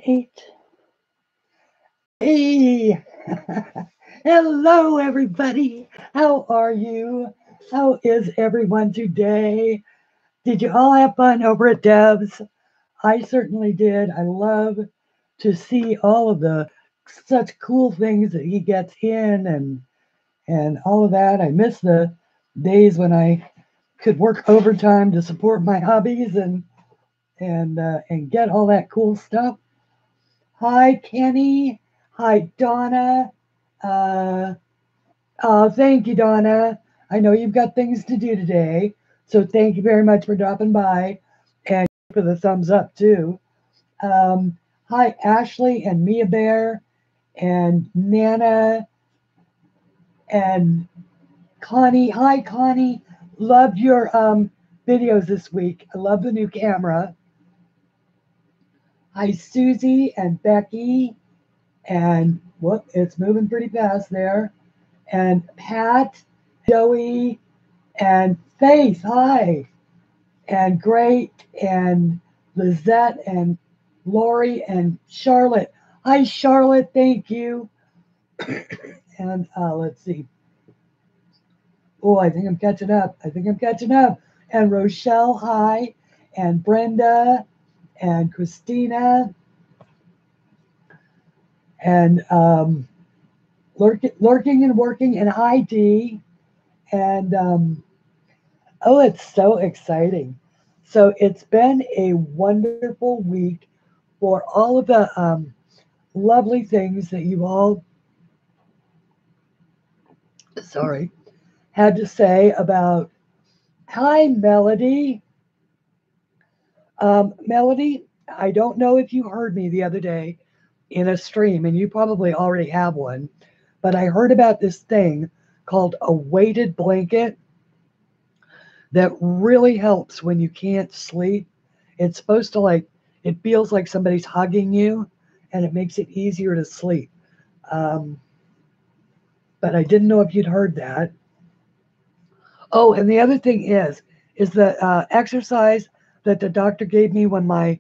8. Hey, hello everybody. How are you? How is everyone today? Did you all have fun over at Deb's? I certainly did. I love to see all of the such cool things that he gets in and all of that. I miss the days when I could work overtime to support my hobbies and get all that cool stuff. Hi, Kenny. Hi, Donna. Uh, oh, thank you, Donna. I know you've got things to do today, so thank you very much for dropping by and for the thumbs up too. Um, Hi, Ashley and Mia Bear and Nana and Connie. Hi, Connie. Loved your videos this week. I love the new camera. Hi, Susie and Becky and whoop, it's moving pretty fast there. And Pat, Joey, and Faith, hi, and Great, and Lizette, and Lori, and Charlotte. Hi, Charlotte, thank you. And let's see. Oh, I think I'm catching up. I think I'm catching up. And Rochelle, hi, and Brenda, and Christina, and lurking and working, and hi, Dee. And oh, it's so exciting. So it's been a wonderful week for all of the lovely things that you all, sorry, had to say about, hi, Melody. Melody, I don't know if you heard me the other day in a stream, and you probably already have one, but I heard about this thing called a weighted blanket that really helps when you can't sleep. It's supposed to it feels like somebody's hugging you and it makes it easier to sleep. Um, but I didn't know if you'd heard that. Oh, and the other thing is the exercise that the doctor gave me when my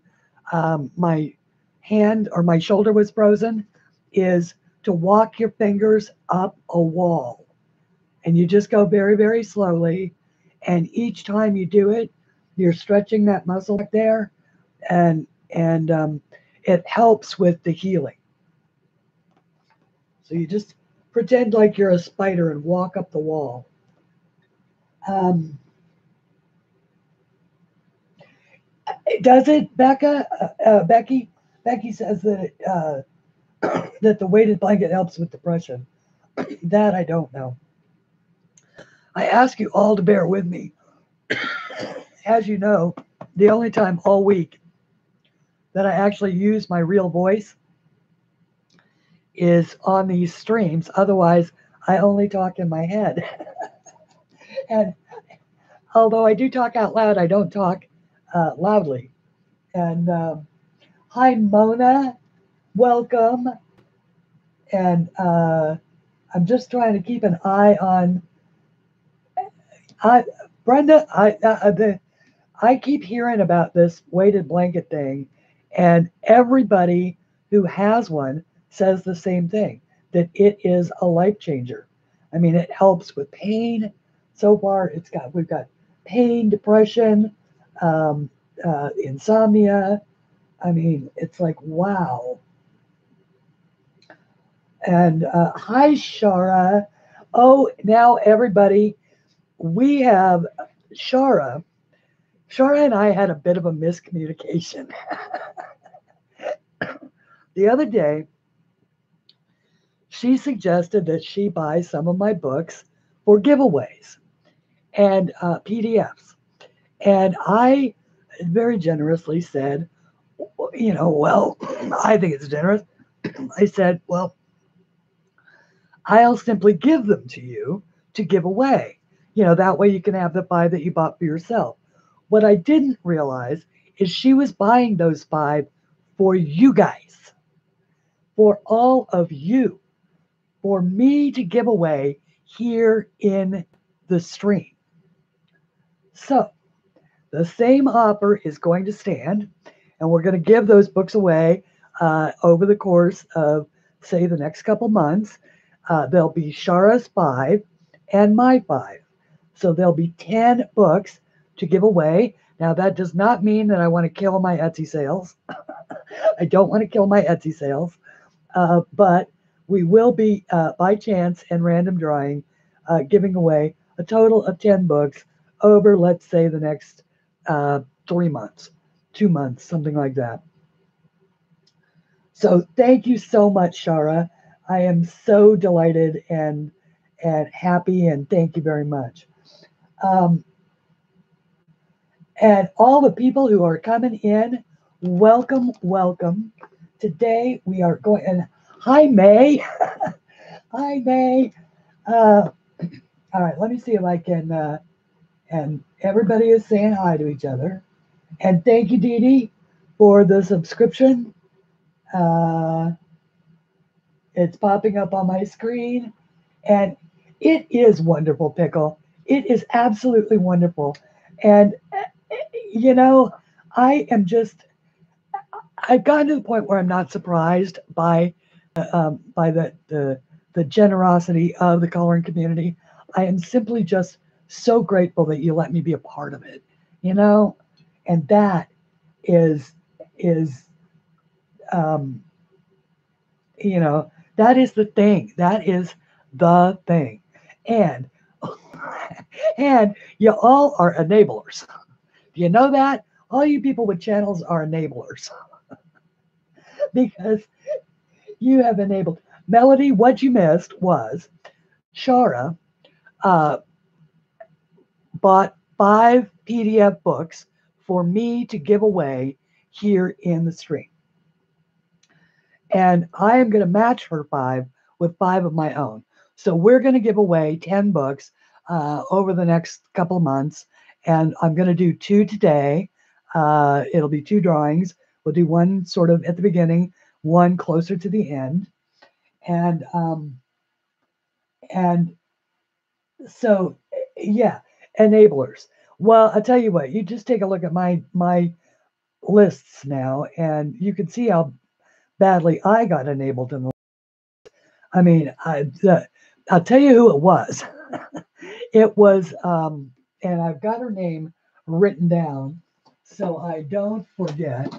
hand or my shoulder was frozen is to walk your fingers up a wall. And you just go very, very slowly. And each time you do it, you're stretching that muscle back there, and it helps with the healing. So you just pretend like you're a spider and walk up the wall. Um, does it, Becca? Becky? Becky says that that the weighted blanket helps with depression. That I don't know. I ask you all to bear with me. As you know, the only time all week that I actually use my real voice is on these streams. Otherwise, I only talk in my head. And although I do talk out loud, I don't talk loudly. And hi, Mona. Welcome. And I'm just trying to keep an eye on Brenda. I keep hearing about this weighted blanket thing, and everybody who has one says the same thing, that it is a life changer. I mean, it helps with pain. So far, we've got pain, depression, insomnia. I mean, it's like wow. And hi, Shara. Oh, now everybody, we have Shara. Shara and I had a bit of a miscommunication. The other day, she suggested that she buy some of my books for giveaways and PDFs. And I very generously said, well, I think it's generous. I said, well, I'll simply give them to you to give away. That way you can have the 5 that you bought for yourself. What I didn't realize is she was buying those 5 for you guys, for all of you, for me to give away here in the stream. So the same offer is going to stand, and we're going to give those books away. over the course of, say, the next couple months. There'll be Shara's 5 and my 5. So there'll be 10 books to give away. Now, that does not mean that I want to kill my Etsy sales. I don't want to kill my Etsy sales. But we will be, by chance and random drawing, giving away a total of 10 books over, let's say, the next 3 months, 2 months, something like that. So thank you so much, Shara. I am so delighted and happy, and thank you very much. Um, and all the people who are coming in, welcome, welcome. Today we are going, and hi, May. Hi, May. Uh, all right, let me see if I can, and everybody is saying hi to each other. And thank you, Dee Dee, for the subscription. Uh, it's popping up on my screen. And it is wonderful, Pickle. It is absolutely wonderful. And, you know, I am just, I've gotten to the point where I'm not surprised by the generosity of the coloring community. I am simply just so grateful that you let me be a part of it, you know, and that is um, you know, that is the thing. That is the thing, and and you all are enablers. Do you know that? All you people with channels are enablers because you have enabled. Melody, what you missed was Shara uh, bought 5 PDF books for me to give away here in the stream. And I am going to match her 5 with 5 of my own. So we're going to give away 10 books over the next couple of months. And I'm going to do 2 today. It'll be 2 drawings. We'll do one sort of at the beginning, one closer to the end. And so, yeah, enablers. Well, I'll tell you what, you just take a look at my lists now, and you can see how badly I got enabled in the. I mean, I'll tell you who it was. It was, and I've got her name written down so I don't forget.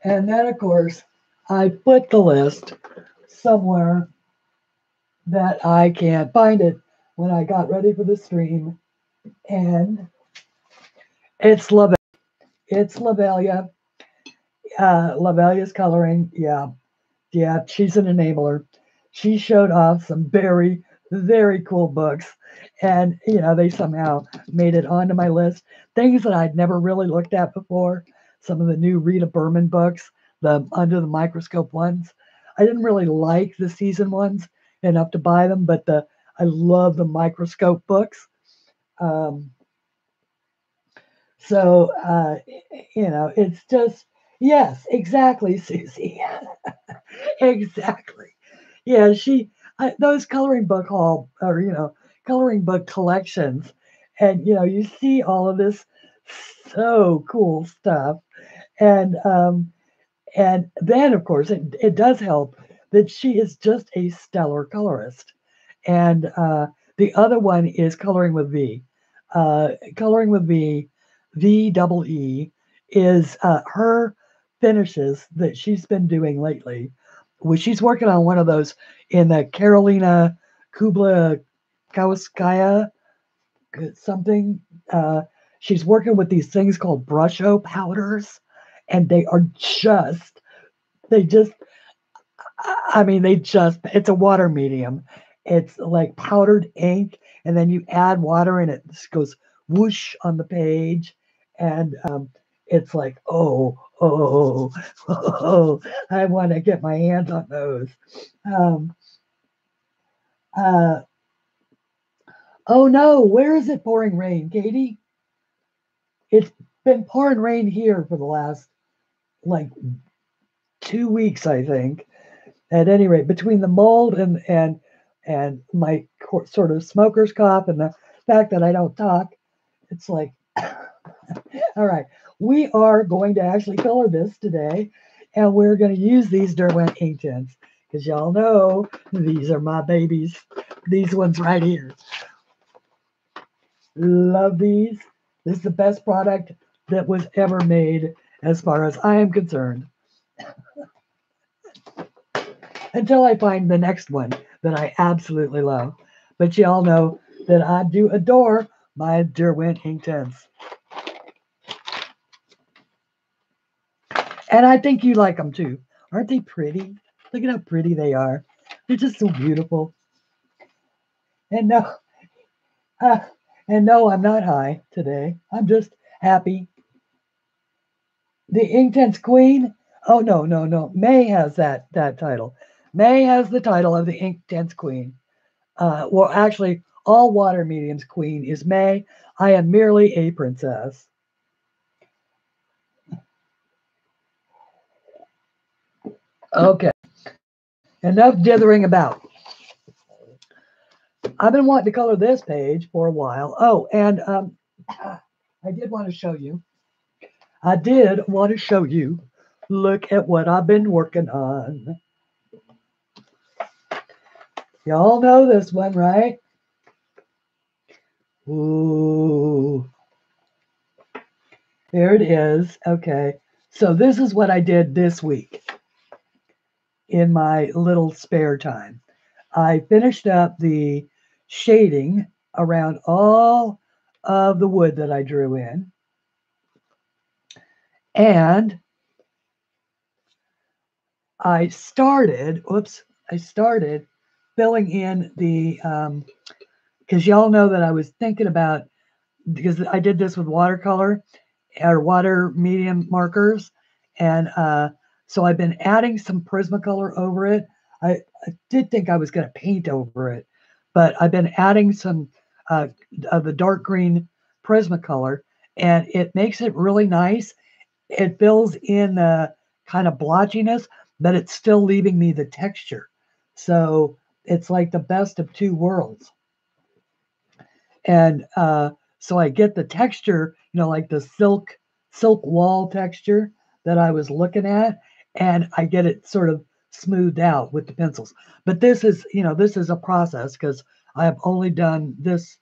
And then, of course, I put the list somewhere that I can't find it when I got ready for the stream. And it's Lavelia. It's Lavelia. Lavelia's coloring. Yeah, she's an enabler. She showed off some very, very cool books. And, they somehow made it onto my list. Things that I'd never really looked at before. Some of the new Rita Berman books, the Under the Microscope ones. I didn't really like the season ones enough to buy them, but I love the microscope books. Um, so, it's just, yes, exactly, Susie. Exactly. Yeah, those coloring book haul or coloring book collections, and you see all of this so cool stuff, and then of course it does help that she is just a stellar colorist, and the other one is Coloring with V. Coloring with V, VEE, is her finishes that she's been doing lately. Well, she's working on one of those in the Carolina Kublakowskaya something. She's working with these things called brusho powders, and they just I mean, it's a water medium. It's like powdered ink, and then you add water, and it just goes whoosh on the page. And it's like, oh, I want to get my hands on those. Um, uh, oh no, where is it pouring rain, Katie? It's been pouring rain here for the last like 2 weeks, I think. At any rate, between the mold and my sort of smoker's cough and the fact that I don't talk, it's like, all right, we are going to actually color this today. And we're going to use these Derwent Inktense because y'all know these are my babies. These ones right here. Love these. This is the best product that was ever made as far as I am concerned. Until I find the next one that I absolutely love. But y'all know that I do adore my Derwent Inktense. And I think you like them too. Aren't they pretty? Look at how pretty they are. They're just so beautiful. And no, uh, and no, I'm not high today. I'm just happy. The Inktense Queen. Oh no, no, no. May has that title. May has the title of the Inktense Queen. Well, actually, all water mediums queen is May. I am merely a princess. Okay, enough dithering about. I've been wanting to color this page for a while. Oh, and I did want to show you. I did want to show you. Look at what I've been working on. Y'all know this one, right? Ooh. There it is. Okay. So this is what I did this week in my little spare time. I finished up the shading around all of the wood that I drew in. And I started filling in the, because y'all know that I was thinking about, because I did this with watercolor or water medium markers. And so I've been adding some Prismacolor over it. I did think I was going to paint over it, but I've been adding some of the dark green Prismacolor, and it makes it really nice. It fills in the kind of blotchiness, but it's still leaving me the texture. So it's like the best of two worlds. And so I get the texture, like the silk wall texture that I was looking at, and I get it sort of smoothed out with the pencils. But this is a process because I have only done this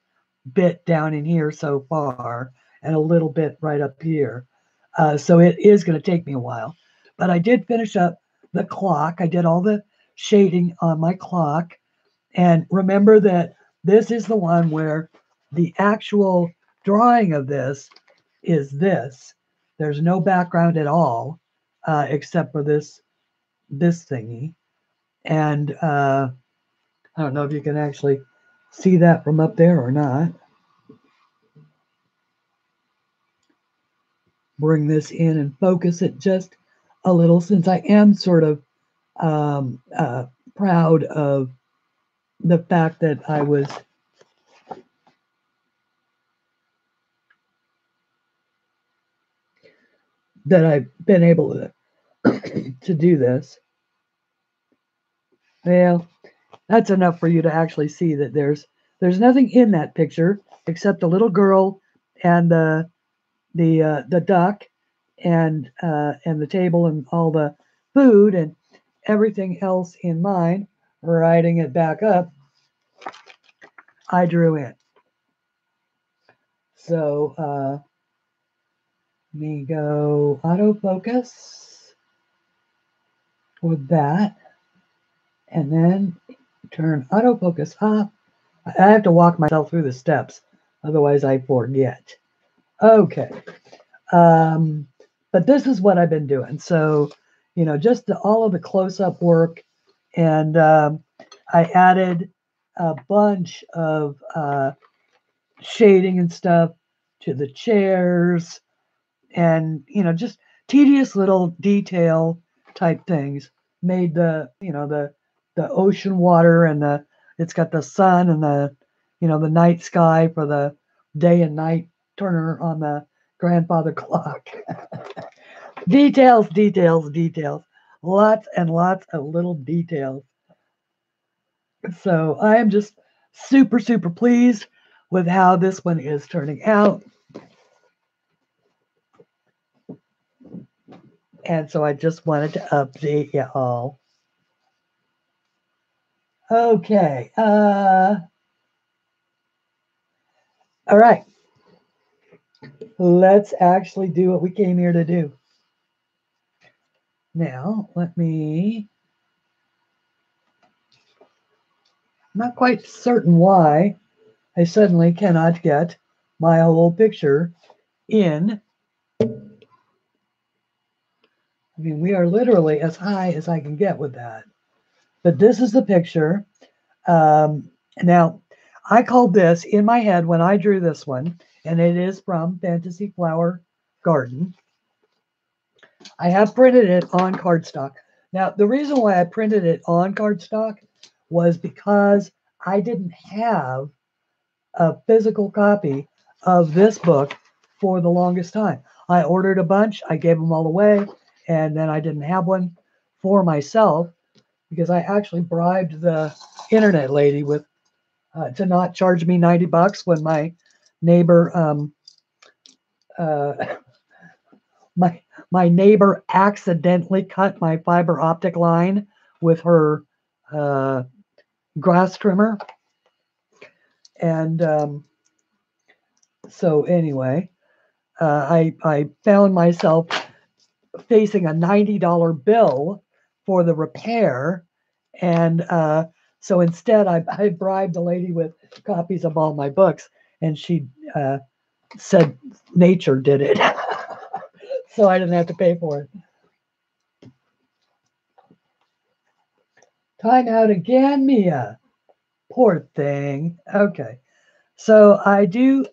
bit down in here so far and a little bit right up here. So it is going to take me a while. But I did finish up the clock. I did all the shading on my clock. And remember that this is the one where the actual drawing of this is this. There's no background at all except for this thingy. And I don't know if you can actually see that from up there or not. Bring this in and focus it just a little, since I am sort of proud of the fact that I've been able to do this. Well, that's enough for you to actually see that there's nothing in that picture except the little girl and the duck and the table and all the food, and everything else in mine. Writing it back up, I drew in. So let me go autofocus with that, and then turn autofocus off. I have to walk myself through the steps, otherwise I forget. Okay. But this is what I've been doing. So, just all of the close-up work, and I added a bunch of shading and stuff to the chairs, and just tedious little detail type things. Made the ocean water, and it's got the sun and the night sky for the day and night turner on the grandfather clock. Details, details, details. Lots and lots of little details. So I am just super, super pleased with how this one is turning out. And so I just wanted to update you all. Okay. All right. Let's actually do what we came here to do. Now, let me... I'm not quite certain why I suddenly cannot get my whole picture in. I mean, we are literally as high as I can get with that. But this is the picture. Now, I called this in my head when I drew this one, and it is from Fantasy Flower Garden. I have printed it on cardstock. Now, the reason why I printed it on cardstock was because I didn't have a physical copy of this book for the longest time. I ordered a bunch, I gave them all away, and then I didn't have one for myself because I actually bribed the internet lady with to not charge me $90 when my neighbor my neighbor accidentally cut my fiber optic line with her grass trimmer. And so anyway, I found myself facing a $90 bill for the repair. And so instead, I bribed the lady with copies of all my books, and she said nature did it. So I didn't have to pay for it. Time out again, Mia. Poor thing. Okay. So I do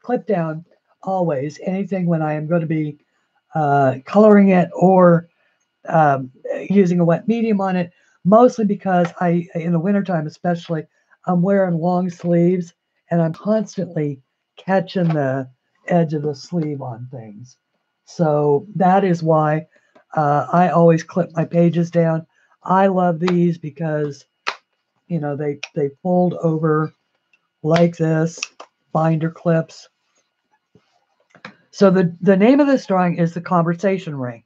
clip down always anything when I am going to be coloring it or using a wet medium on it, mostly because in the wintertime especially, I'm wearing long sleeves and I'm constantly catching the edge of the sleeve on things. So that is why I always clip my pages down. I love these because, you know, they fold over like this, binder clips. So the name of this drawing is The Conversation Ring.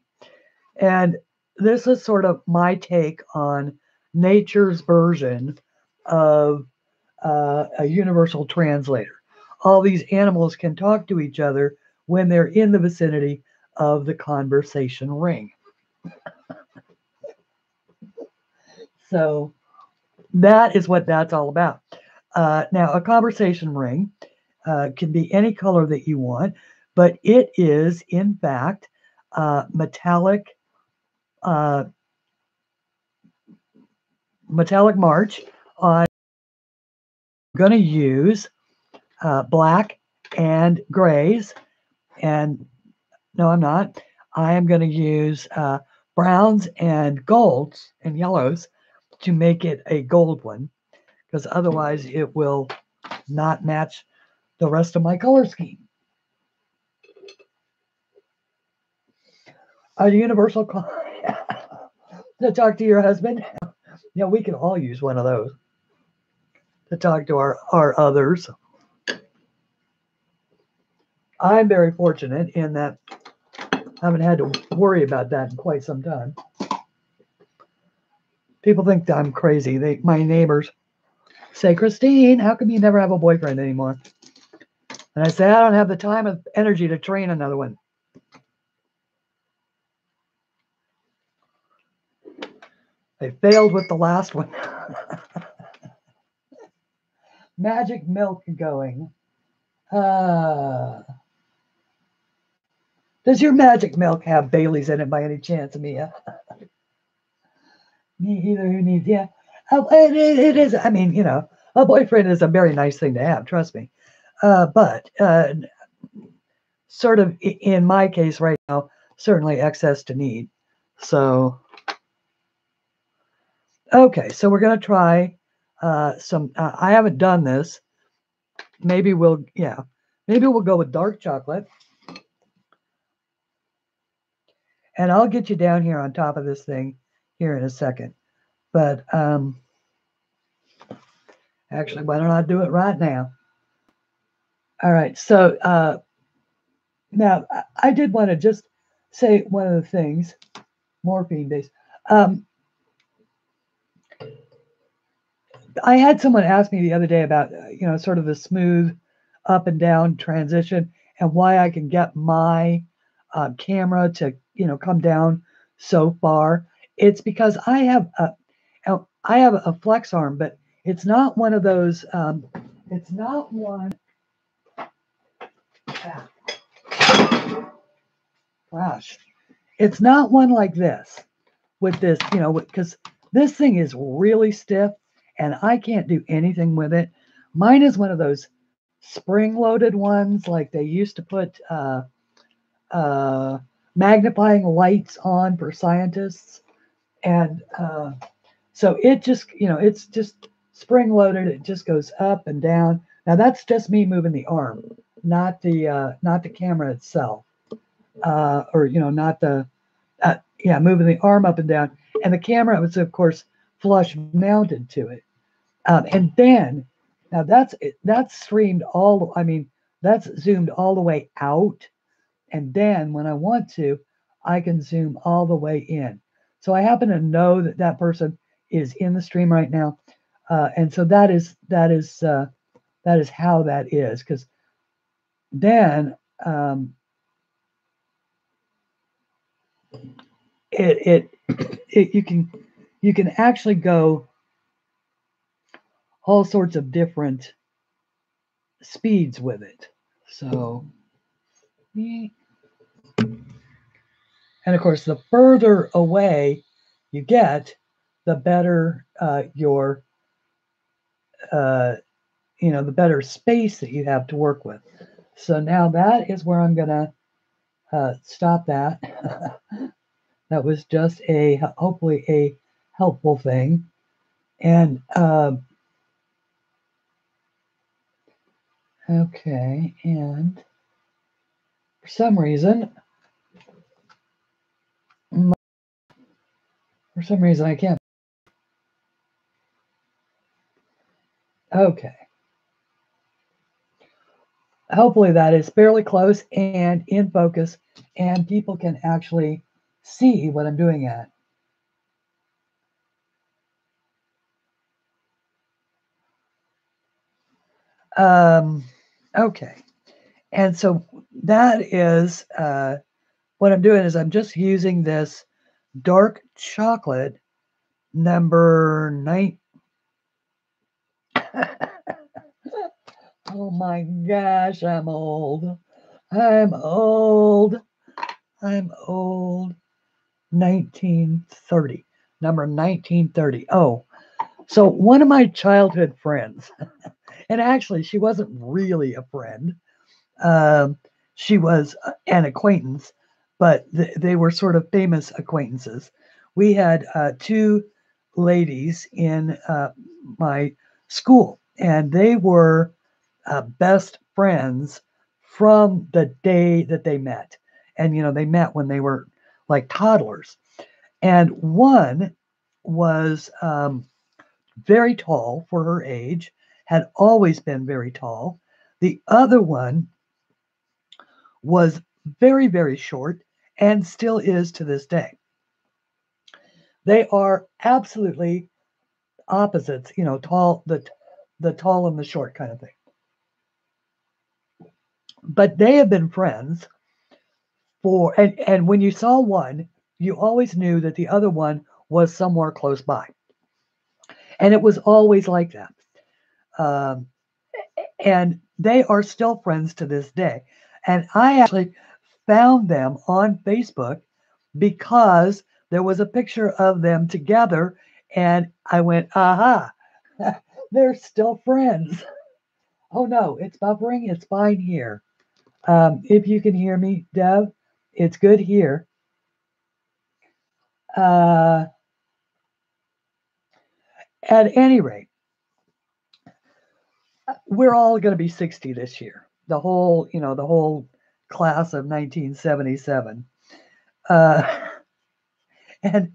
And this is sort of my take on nature's version of a universal translator. All these animals can talk to each other when they're in the vicinity of the conversation ring. So that is what that's all about. Now, a conversation ring can be any color that you want, but it is, in fact, metallic March. I'm going to use black and grays, and no, I'm not. I am going to use browns and golds and yellows to make it a gold one, because otherwise it will not match the rest of my color scheme. A universal to talk to your husband. Yeah, we can all use one of those to talk to our others. I'm very fortunate in that I haven't had to worry about that in quite some time. People think that I'm crazy. My neighbors say, Christine, how come you never have a boyfriend anymore? And I say, I don't have the time and energy to train another one. I failed with the last one. Magic milk going. Does your magic milk have Bailey's in it by any chance, Mia? Me either. Who needs? Yeah. It is. I mean, you know, a boyfriend is a very nice thing to have. Trust me. But sort of in my case right now, certainly excess to need. So, okay. So we're gonna try some. I haven't done this. Maybe we'll go with dark chocolate. And I'll get you down here on top of this thing here in a second. But actually, why don't I do it right now? All right. So now I did want to just say one of the things, morphine based. Um, I had someone ask me the other day about, sort of the smooth up and down transition and why I can get my camera to, come down so far. It's because I have a flex arm, but it's not one of those. It's not one. Gosh, it's not one like this with this, because this thing is really stiff and I can't do anything with it. Mine is one of those spring-loaded ones, like they used to put uh, magnifying lights on for scientists, and so it just, it's just spring-loaded. It just goes up and down. Now that's just me moving the arm, not the camera itself, or not the yeah, moving the arm up and down. And the camera was, of course, flush mounted to it. And then, now that's streamed all. I mean, that's zoomed all the way out. And then, when I want to, I can zoom all the way in. So I happen to know that that person is in the stream right now, and so that is how that is. Because then it, it you can actually go all sorts of different speeds with it. So, and of course, the further away you get, the better your, the better space that you have to work with. So now that is where I'm gonna stop that. That was just hopefully a helpful thing. And okay, and for some reason I can't. Okay. Hopefully that is fairly close and in focus, and people can actually see what I'm doing at. Okay. And so that is what I'm doing is I'm just using this dark chocolate number 9. Oh my gosh, I'm old. I'm old. I'm old. 1930. Number 1930. Oh, so one of my childhood friends, and actually she wasn't really a friend. She was an acquaintance, but they were sort of famous acquaintances. We had two ladies in my school, and they were best friends from the day that they met. And, they met when they were like toddlers. And one was very tall for her age, had always been very tall. The other one was very, very short and still is to this day. They are absolutely opposites, tall, the tall and the short kind of thing. But they have been friends and when you saw one, you always knew that the other one was somewhere close by. And it was always like that. Um, and they are still friends to this day. And I actually found them on Facebook because there was a picture of them together, and I went, aha, they're still friends. Oh no, it's buffering. It's fine here. If you can hear me, Dev, it's good here. At any rate, we're all going to be 60 this year. The whole class of 1977. Uh, and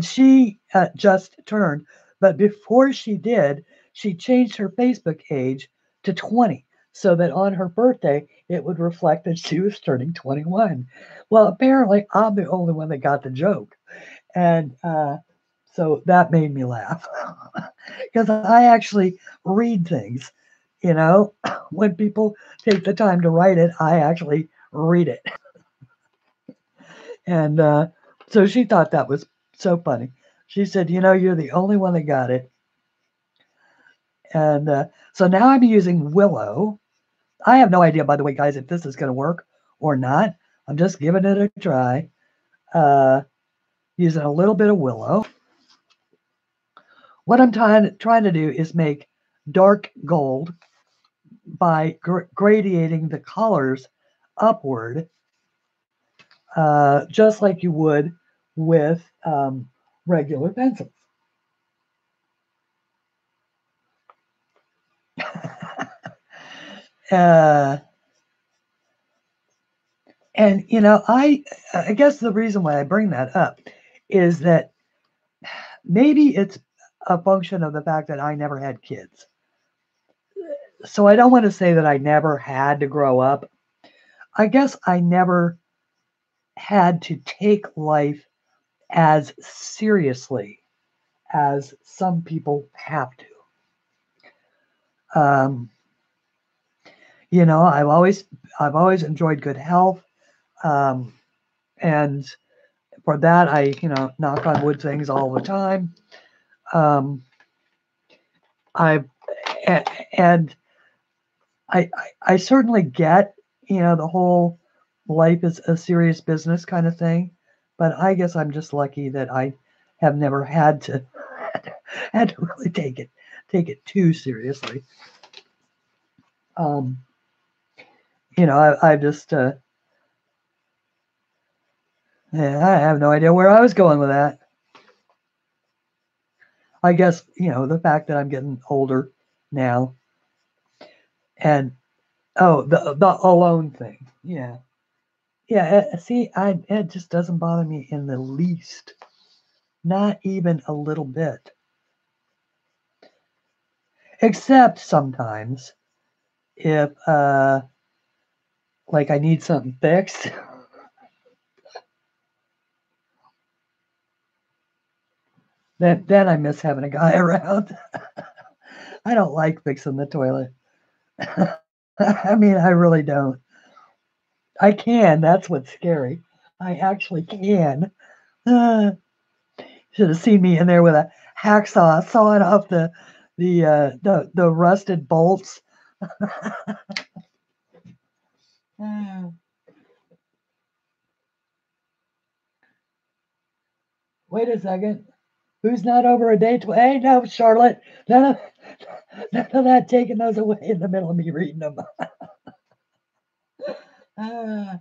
she just turned, but before she did, she changed her Facebook age to 20 so that on her birthday it would reflect that she was turning 21. Well, apparently I'm the only one that got the joke. And so that made me laugh because I actually read things, you know, when people take the time to write it, I actually read it. And so she thought that was so funny. She said, you know, you're the only one that got it. And so now I'm using willow. I have no idea, by the way, guys, if this is going to work or not. I'm just giving it a try. Uh, Using a little bit of willow. What I'm trying to do is make dark gold by gradiating the colors upward, just like you would with regular pencils. uh, and you know, I guess the reason why I bring that up is that maybe it's a function of the fact that I never had kids. So I don't want to say that I never had to grow up. I guess I never had to take life as seriously as some people have to. You know, I've always enjoyed good health, and for that I, you know, knock on wood things all the time. I've and I certainly get, you know, the whole life is a serious business kind of thing, but I guess I'm just lucky that I have never had to really take it too seriously. You know, I just yeah, I have no idea where I was going with that. I guess, you know, the fact that I'm getting older now, and oh, the alone thing, yeah. Yeah, see, it just doesn't bother me in the least, not even a little bit. Except sometimes if like I need something fixed, then I miss having a guy around. I don't like fixing the toilet. I mean, I really don't. I can. That's what's scary. I actually can. Uh, should have seen me in there with a hacksaw sawing off the rusted bolts. Wait a second. Who's not over a day? Hey, no, Charlotte. None of that taking those away in the middle of me reading them. uh,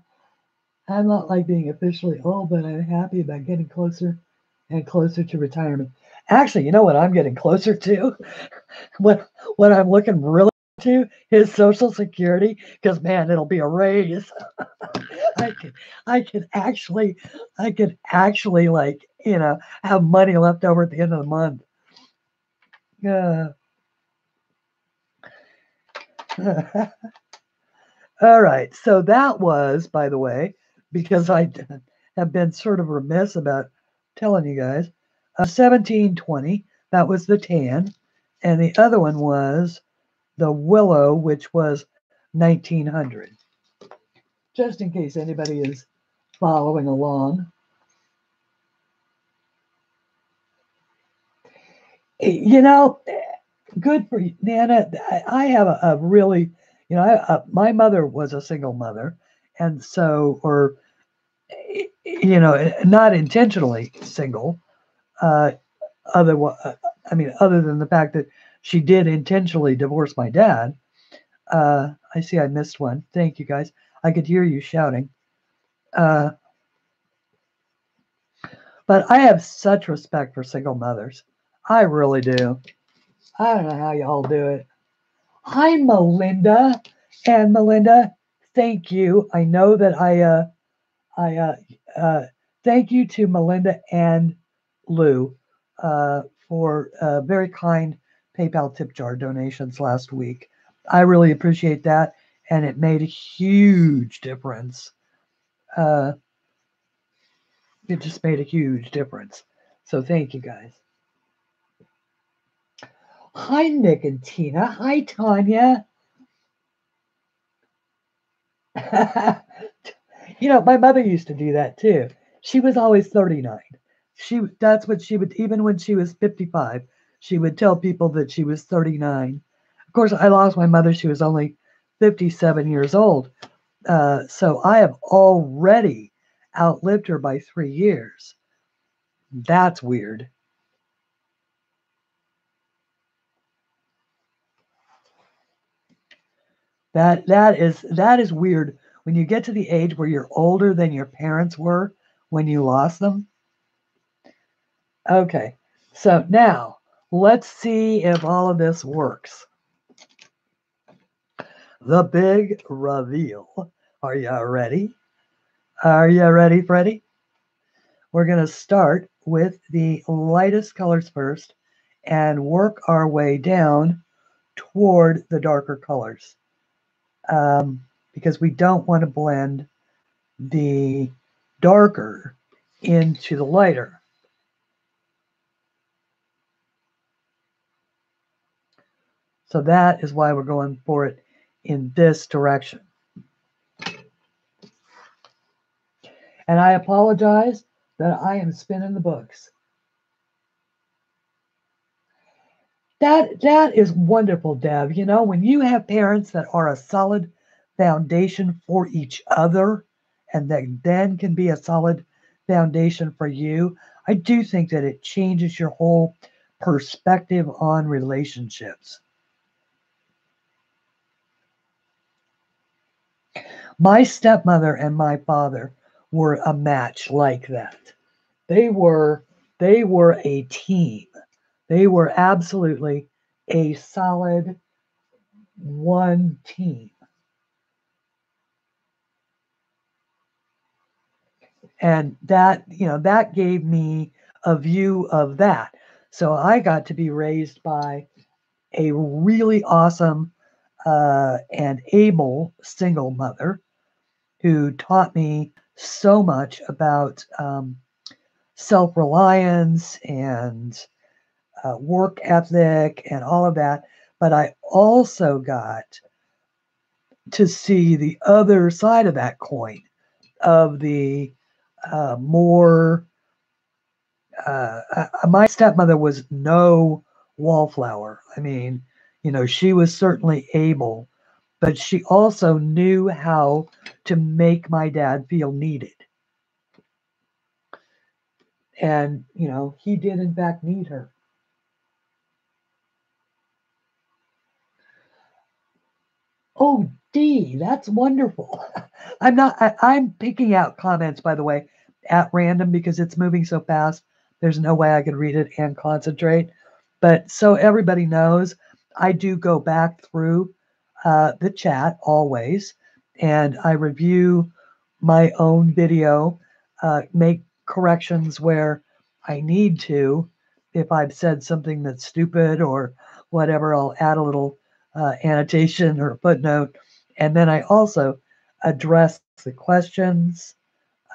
I'm not like being officially old, but I'm happy about getting closer and closer to retirement. Actually, you know what I'm getting closer to? What I'm looking really to is Social Security, because man, it'll be a raise. I could I could actually like, you know, have money left over at the end of the month. Uh, all right, so that was, by the way, because I have been sort of remiss about telling you guys, 1720. That was the tan, and the other one was the willow, which was 1900. Just in case anybody is following along. You know, good for you, Nana. I have a really, you know, my mother was a single mother, and so, or you know, not intentionally single. Uh, I mean, other than the fact that she did intentionally divorce my dad. I see I missed one. Thank you guys. I could hear you shouting. Uh, but I have such respect for single mothers. I really do. I don't know how y'all do it. Hi, Melinda. And Melinda, thank you. I know that I thank you to Melinda and Lou for very kind PayPal tip jar donations last week. I really appreciate that. and it made a huge difference. It just made a huge difference. So thank you guys. Hi, Nick and Tina. Hi, Tanya. My mother used to do that too. She was always 39. That's what she would, even when she was 55, she would tell people that she was 39. Of course, I lost my mother. She was only 57 years old. So I have already outlived her by 3 years. That's weird. That is weird when you get to the age where you're older than your parents were when you lost them. Okay, so now let's see if all of this works. The big reveal. Are you ready? Are you ready, Freddie? We're going to start with the lightest colors first and work our way down toward the darker colors, because we don't want to blend the darker into the lighter. So that is why we're going for it in this direction. And I apologize that I am spinning the books. That is wonderful, Deb. When you have parents that are a solid foundation for each other and that then can be a solid foundation for you, I do think that it changes your whole perspective on relationships. My stepmother and my father were a match like that. They were a team. They were absolutely a solid one team. And that gave me a view of that. So I got to be raised by a really awesome and able single mother who taught me so much about self-reliance and work ethic and all of that. But I also got to see the other side of that coin of the more. My stepmother was no wallflower. I mean, she was certainly able, but she also knew how to make my dad feel needed. And, he did in fact need her. Oh, D, that's wonderful. I'm picking out comments, by the way, at random because it's moving so fast. There's no way I could read it and concentrate. But so everybody knows, I do go back through the chat always, and I review my own video, make corrections where I need to. If I've said something that's stupid or whatever, I'll add a little annotation or footnote. And then I also address the questions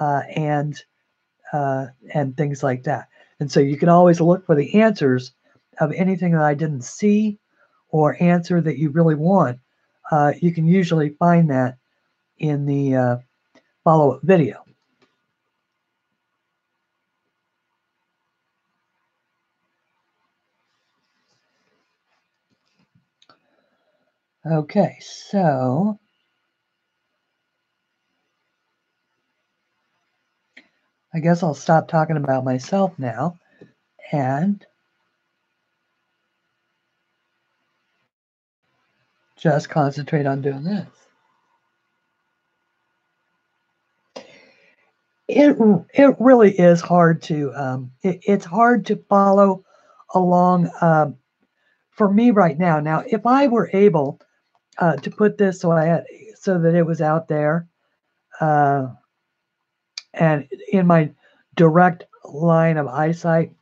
and things like that. And so you can always look for the answers of anything that I didn't see or answer that you really want. You can usually find that in the follow-up video. Okay, so I guess I'll stop talking about myself now and just concentrate on doing this. It really is hard to it's hard to follow along for me right now. Now, if I were able to put this so that it was out there uh, and in my direct line of eyesight,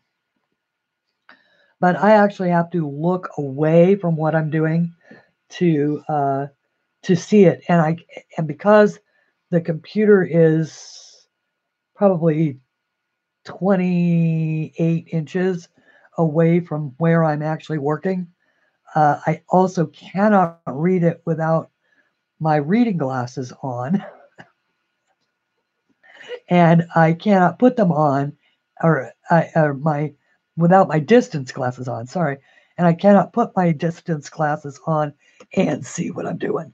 but I actually have to look away from what I'm doing to to see it. And because the computer is probably 28 inches away from where I'm actually working, I also cannot read it without my reading glasses on. And I cannot put them on, or without my distance glasses on. Sorry, and I cannot put my distance glasses on and see what I'm doing.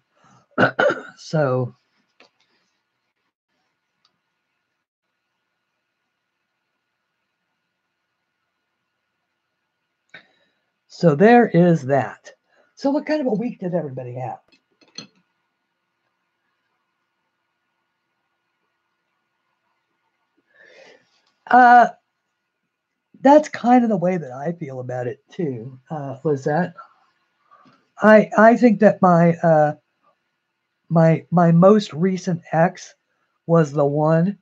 So there is that. So what kind of a week did everybody have? That's kind of the way that I feel about it too, Lizette. I think that my most recent ex was the one,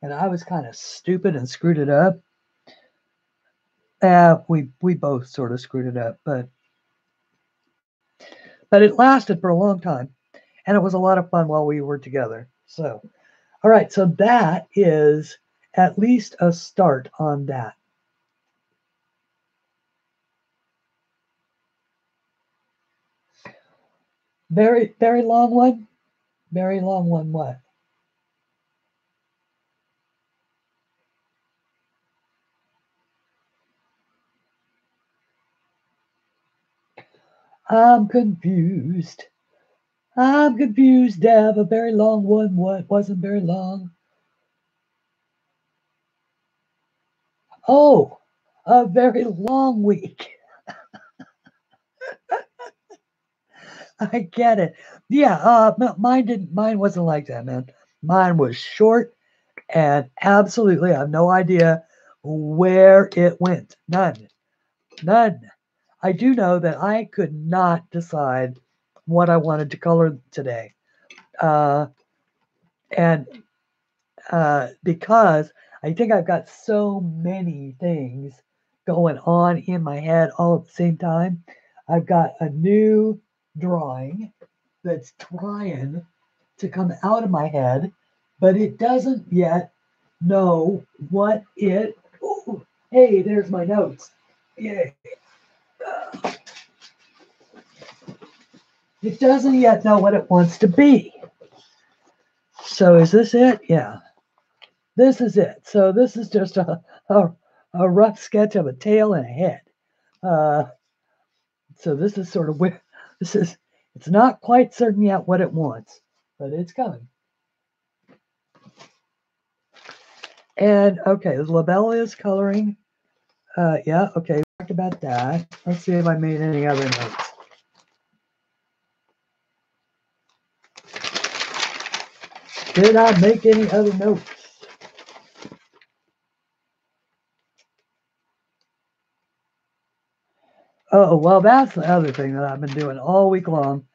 and I was kind of stupid and screwed it up. We both sort of screwed it up, but it lasted for a long time, and it was a lot of fun while we were together. So, all right, so that is at least a start on that. Very, very long one? Very long one, what? I'm confused. I'm confused, Deb. A very long one, what? Wasn't very long. Oh, a very long week. I get it. Yeah, mine wasn't like that, man. Mine was short and absolutely I have no idea where it went. None. None. I do know that I could not decide what I wanted to color today. And because I think I've got so many things going on in my head all at the same time. I've got a new drawing that's trying to come out of my head, but it doesn't yet know what it. Oh, hey, there's my notes. Yay. It doesn't yet know what it wants to be. So is this it? Yeah. This is it. So this is just a rough sketch of a tail and a head. Uh, so this is sort of where this is. It's not quite certain yet what it wants, but it's coming. And okay, the label is coloring. Yeah, okay, we talked about that. Let's see if I made any other notes. Did I make any other notes? Oh, well, that's the other thing that I've been doing all week long.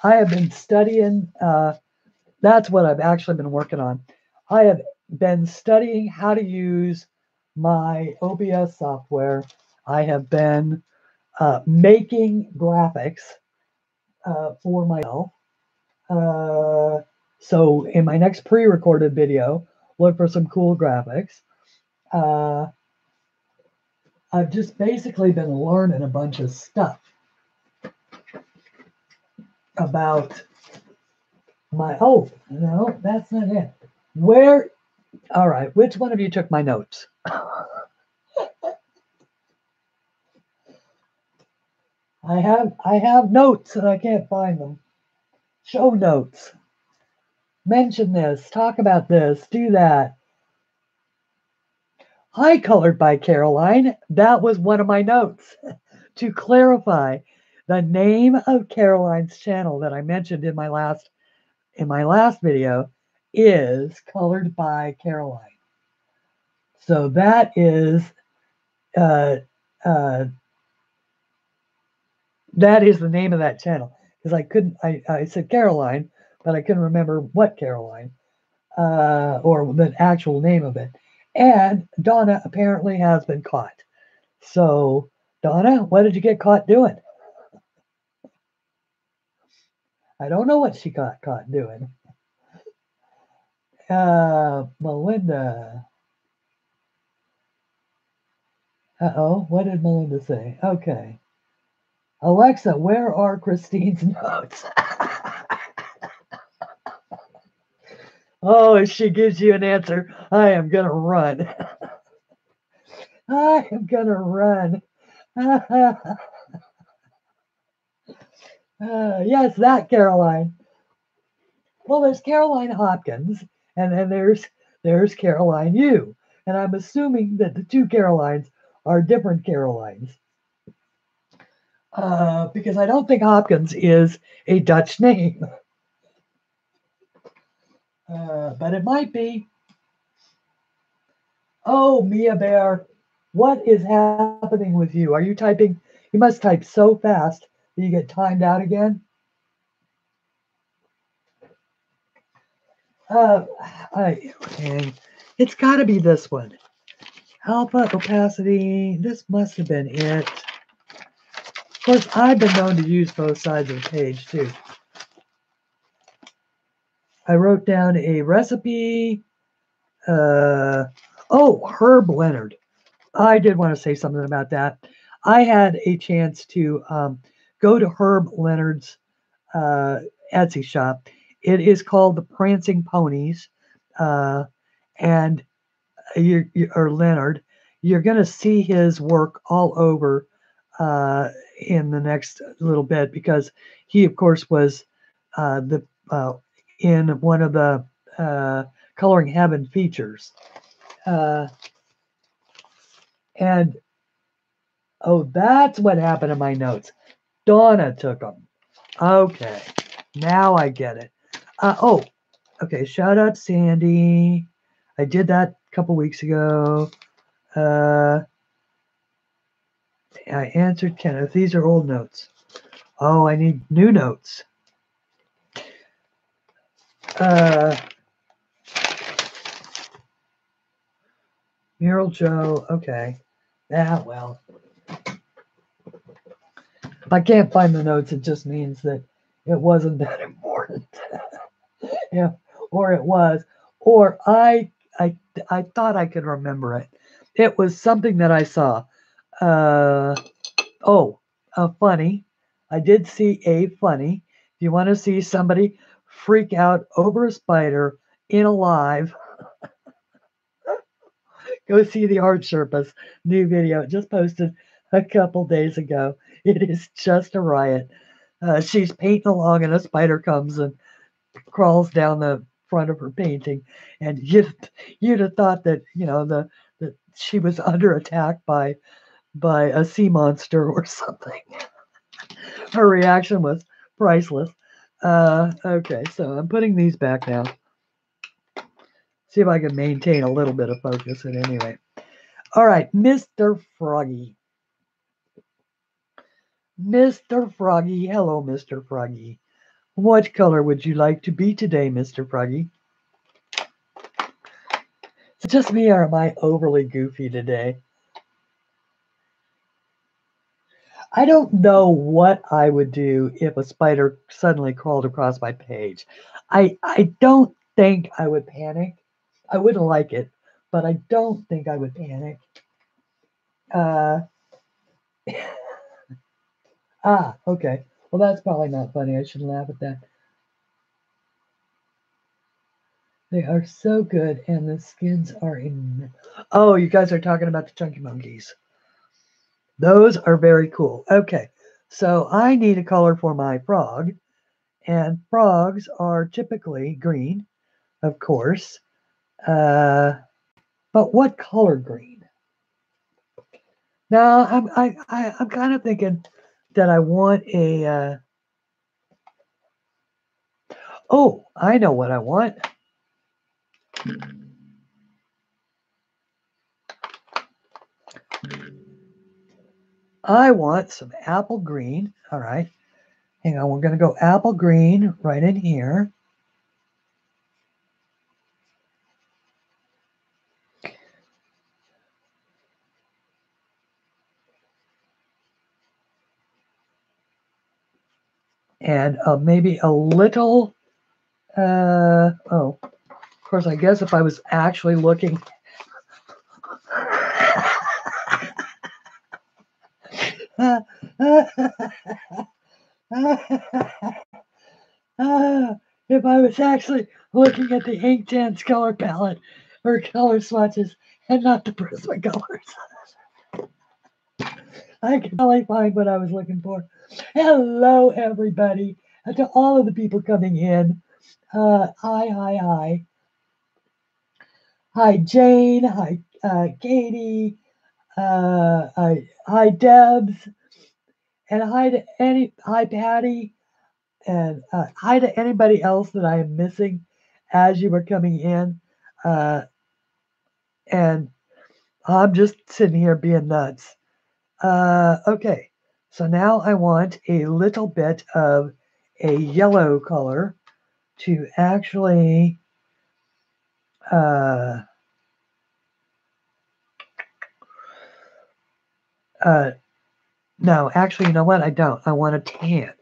I have been studying. That's what I've actually been working on. I have been studying how to use my OBS software. I have been making graphics for myself. So in my next pre-recorded video, look for some cool graphics. I've just basically been learning a bunch of stuff about my. Oh, no, that's not it. Where? All right, which one of you took my notes? I have notes and I can't find them. Show notes. Mention this. Talk about this. Do that. Hi, Colored by Caroline. That was one of my notes. To clarify, the name of Caroline's channel that I mentioned in my last video is Colored by Caroline. So that is uh, uh, that is the name of that channel, because I said Caroline, but I couldn't remember what Caroline or the actual name of it. And Donna apparently has been caught. So Donna, what did you get caught doing? I don't know what she got caught doing. Melinda. Uh-oh, what did Melinda say? Okay. Alexa, where are Christine's notes? Oh, if she gives you an answer, I am going to run. I am going to run. Yes, that Caroline. Well, there's Caroline Hopkins, and then there's Caroline Yu. And I'm assuming that the two Carolines are different Carolines. Because I don't think Hopkins is a Dutch name. But it might be. Oh, Mia Bear, what is happening with you? Are you typing? You must type so fast that you get timed out again. Uh, and it's got to be this one. Alpha opacity. This must have been it. Of course, I've been known to use both sides of the page too. I wrote down a recipe. Oh, Herb Leonard. I did want to say something about that. I had a chance to go to Herb Leonard's Etsy shop. It is called the Prancing Ponies, and or Leonard. You're going to see his work all over in the next little bit because he, of course, was the in one of the Coloring Heaven features. And oh, that's what happened in my notes. Donna took them. Okay, now I get it. Oh, okay. Shout out Sandy. I did that a couple weeks ago. I answered Kenneth. These are old notes. Oh, I need new notes. Mural Joe. Okay. Well. If I can't find the notes, it just means that it wasn't that important. Yeah, or it was, or I thought I could remember it. It was something that I saw. Uh, oh, a funny. I did see a funny. If you want to see somebody freak out over a spider in a live, go see the Art Sherpa's new video. It just posted a couple days ago. It is just a riot. She's painting along, and a spider comes and crawls down the front of her painting, and you'd have thought that that she was under attack by a sea monster or something. Her reaction was priceless. Okay, so I'm putting these back now. See if I can maintain a little bit of focus at any rate. All right, Mr. Froggy. Mr. Froggy. Hello, Mr. Froggy. What color would you like to be today, Mr. Froggy? Is it just me or am I overly goofy today? I don't know what I would do if a spider suddenly crawled across my page. I don't think I would panic. I wouldn't like it, but I don't think I would panic. Uh, okay. Well, that's probably not funny. I shouldn't laugh at that. They are so good, and the skins are in. Oh, you guys are talking about the chunky monkeys. Those are very cool. Okay, so I need a color for my frog, and frogs are typically green, of course. But what color green? Now I'm kind of thinking that I want a. Oh, I know what I want. I want some apple green. All right. Hang on. We're going to go apple green right in here. and maybe a little, oh, of course, I guess if I was actually looking, if I was actually looking at the Inktense color palette or color swatches and not the Prismacolors, I could probably find what I was looking for. Hello, everybody, and to all of the people coming in. Hi. Hi, Jane. Hi, Katie. Hi, Debs. And hi, Patty. And hi to anybody else that I am missing as you were coming in. And I'm just sitting here being nuts. Okay, so now I want a little bit of a yellow color to actually uh, no, actually, you know what? I don't. I want a tan.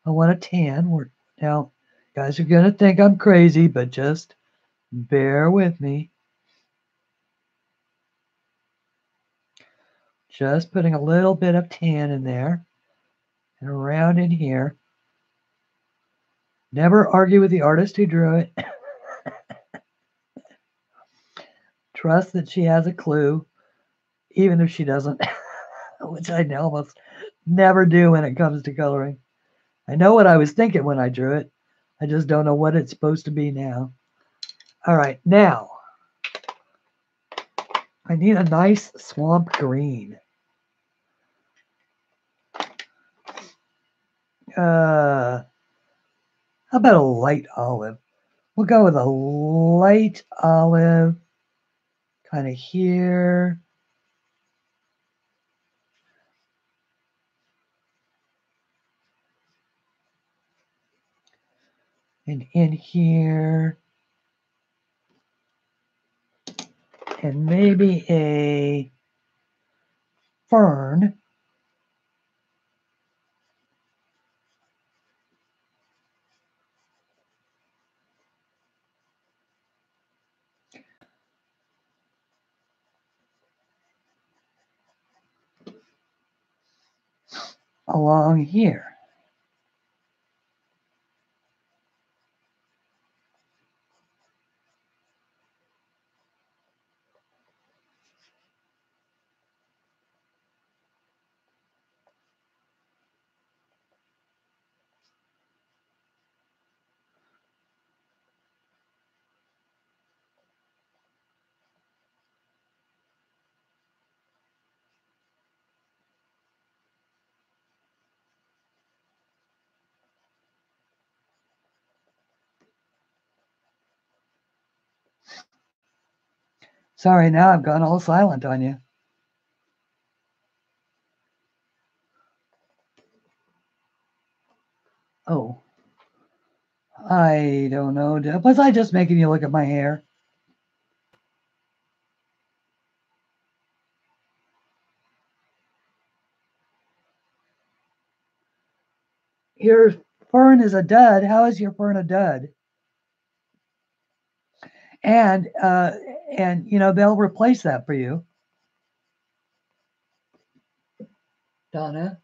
I want a tan. Now, guys are going to think I'm crazy, but just bear with me. Just putting a little bit of tan in there and around in here. Never argue with the artist who drew it. Trust that she has a clue, even if she doesn't, which I almost never do when it comes to coloring. I know what I was thinking when I drew it. I just don't know what it's supposed to be now. All right, now I need a nice swamp green. How about a light olive? We'll go with a light olive kind of here. And in here. And maybe a fern. Along here. Sorry, now I've gone all silent on you. Oh. I don't know. Was I just making you look at my hair? Your fern is a dud. How is your fern a dud? And you know they'll replace that for you, Donna.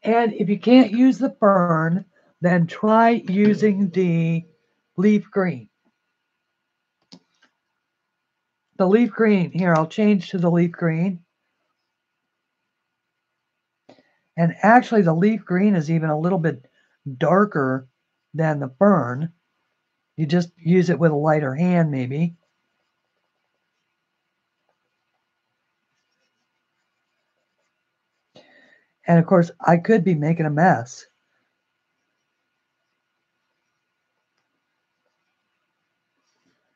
And if you can't use the fern, then try using the leaf green. The leaf green. Here, I'll change to the leaf green. And actually, the leaf green is even a little bit darker than the fern. You just use it with a lighter hand, maybe. And of course, I could be making a mess.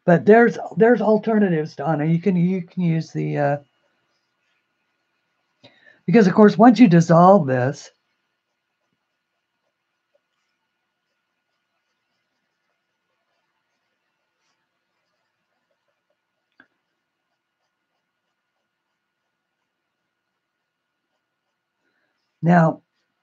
But there's alternatives, Donna. You can use the because of course once you dissolve this, Now,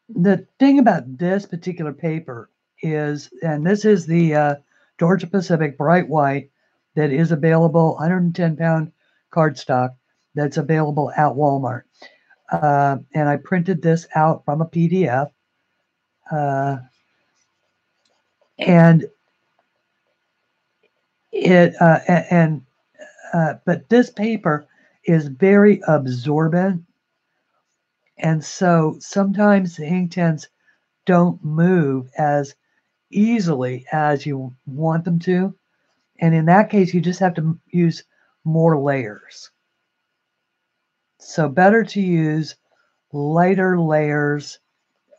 the thing about this particular paper is, and this is the Georgia Pacific Bright White that is available, 110-pound cardstock that's available at Walmart. And I printed this out from a PDF. And it but this paper is very absorbent, and so sometimes the Inktense don't move as easily as you want them to, and in that case you just have to use more layers. So better to use lighter layers,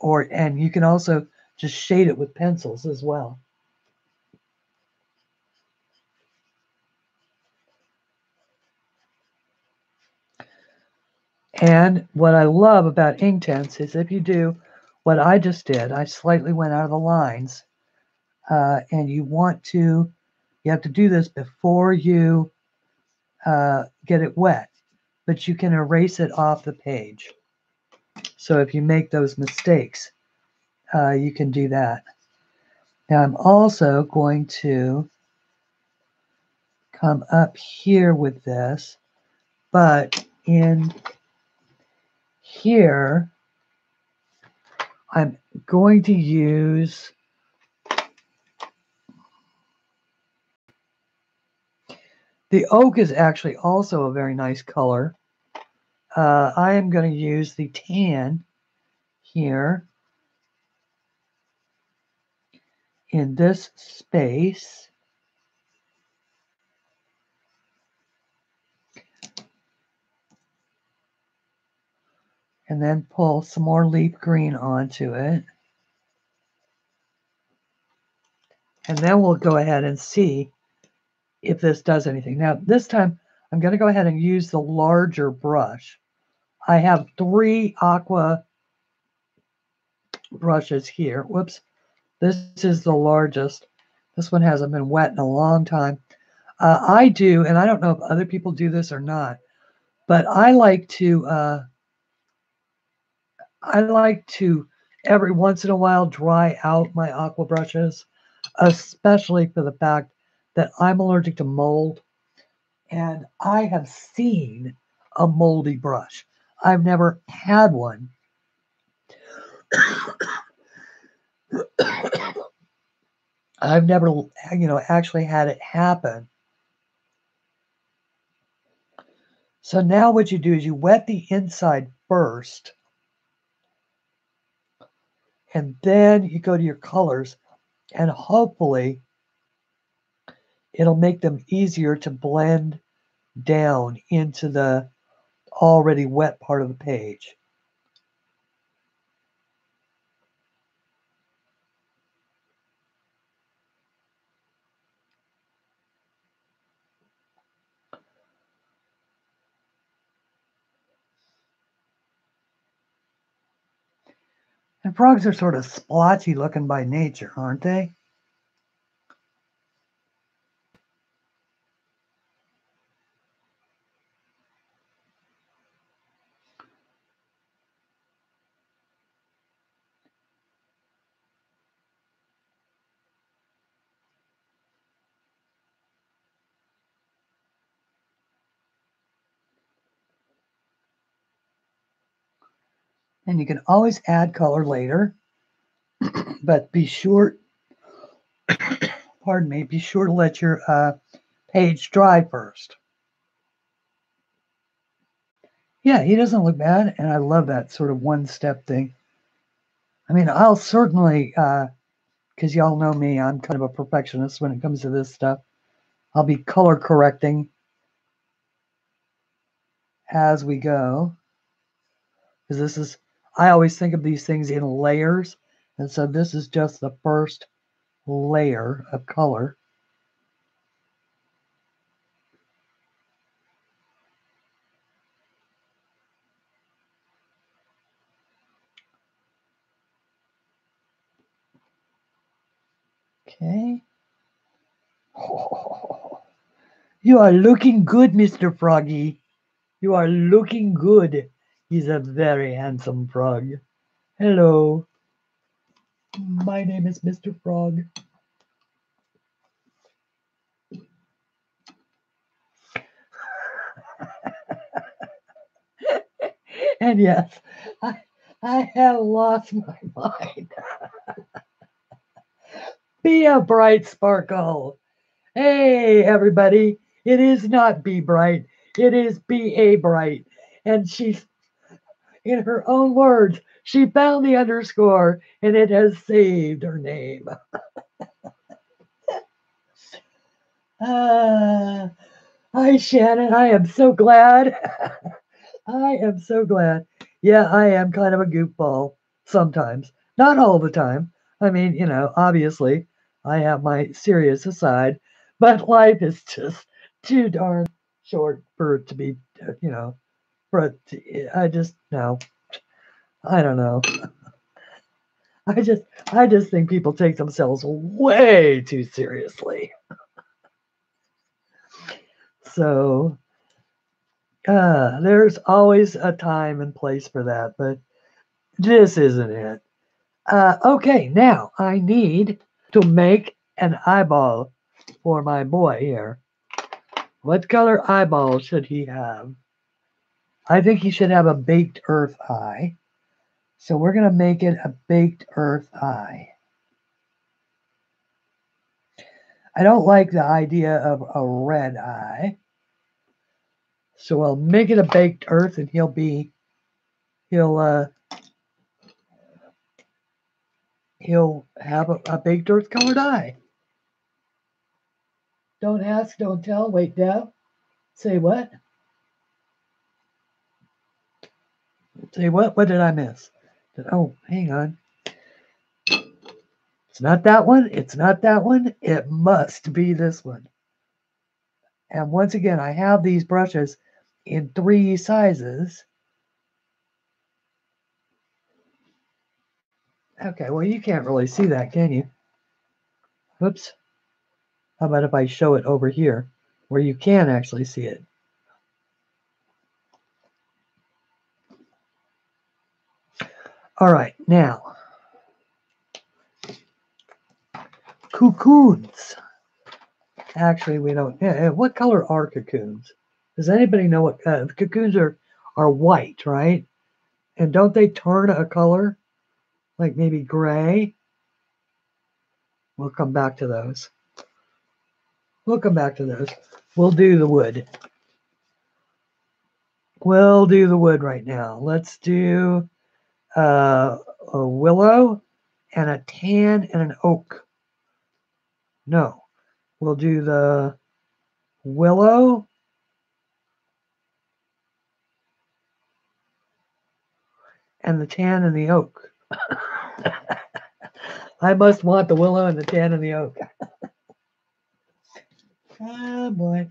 and you can also just shade it with pencils as well. And what I love about Inktense is if you do what I just did, I slightly went out of the lines, and you have to do this before you get it wet, but you can erase it off the page. So if you make those mistakes, you can do that. Now I'm also going to come up here with this, but in here, I'm going to use the oak is actually also a very nice color. I am going to use the tan here in this space. And then pull some more leaf green onto it. And then we'll go ahead and see if this does anything. Now, this time, I'm going to go ahead and use the larger brush. I have 3 aqua brushes here. Whoops. This is the largest. This one hasn't been wet in a long time. I do, and I don't know if other people do this or not, but I like to every once in a while dry out my aqua brushes, especially for the fact that I'm allergic to mold, and I have seen a moldy brush. I've never had one. I've never, actually had it happen. So now what you do is you wet the inside first, and then you go to your colors, and hopefully it'll make them easier to blend down into the already wet part of the page. And frogs are sort of splotchy looking by nature, aren't they? And you can always add color later, but be sure, pardon me, be sure to let your page dry first. Yeah, he doesn't look bad, and I love that sort of one-step thing. I mean, I'll certainly, because y'all know me, I'm kind of a perfectionist when it comes to this stuff. I'll be color correcting as we go. Because this is, I always think of these things in layers, and so this is just the first layer of color. Okay. Oh, you are looking good, Mr. Froggy. You are looking good. He's a very handsome frog. Hello. My name is Mr. Frog. And yes, I, I have lost my mind. Be a bright sparkle. Hey, everybody. It is not Be Bright. It is Be a Bright. And she's, in her own words, she found the underscore and it has saved her name. Hi, Shannon. I am so glad. I am so glad. Yeah, I am kind of a goofball sometimes. Not all the time. I mean, obviously, I have my serious side, but life is just too darn short for it to be, for it to, I just, no, I don't know. I just, I just think people take themselves way too seriously. So, there's always a time and place for that, but this isn't it. Okay, now I need to make an eyeball for my boy here. What color eyeball should he have? I think he should have a baked earth eye. So we're going to make it a baked earth eye. I don't like the idea of a red eye. So I'll make it a baked earth and he'll have a baked earth colored eye. Don't ask, don't tell. Wait, Deb. Say what? Say what? What did I miss? Oh, hang on. It's not that one. It's not that one. It must be this one. And once again, I have these brushes in 3 sizes. Okay, well, you can't really see that, can you? Whoops. How about if I show it over here where you can actually see it? All right, now, cocoons. Actually, we don't. What color are cocoons? Does anybody know what cocoons are white, right? And don't they turn a color, like maybe gray? We'll come back to those. We'll come back to those. We'll do the wood. We'll do the wood right now. Let's do a willow and a tan and an oak. No, we'll do the willow and the tan and the oak. I must want the willow and the tan and the oak. Oh boy.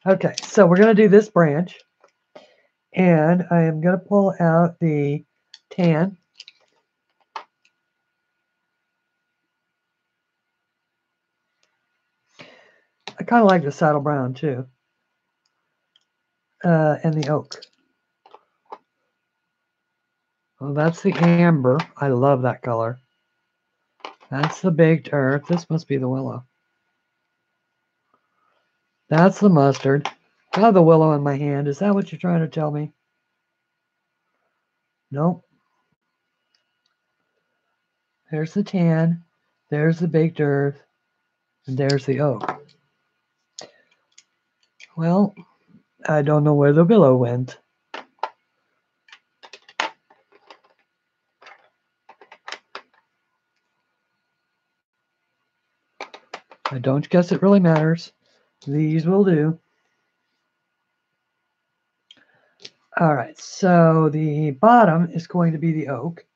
Okay, so we're going to do this branch. And I am going to pull out the tan. I kind of like the saddle brown too. And the oak. Well, that's the amber. I love that color. That's the baked earth. This must be the willow. That's the mustard. I have the willow in my hand. Is that what you're trying to tell me? Nope. There's the tan. There's the baked earth. And there's the oak. Well, I don't know where the willow went. I don't guess it really matters. These will do. All right, so the bottom is going to be the oak.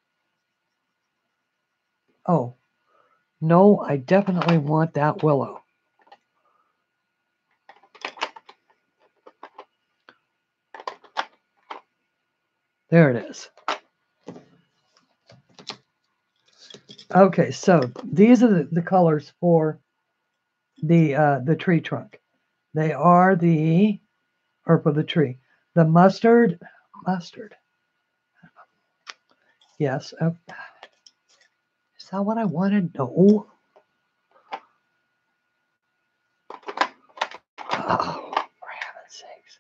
Oh, no, I definitely want that willow. There it is. Okay, so these are the colors for the tree trunk. They are or for the tree, the mustard. Yes. Is that what I wanted? No. Oh, for heaven's sakes.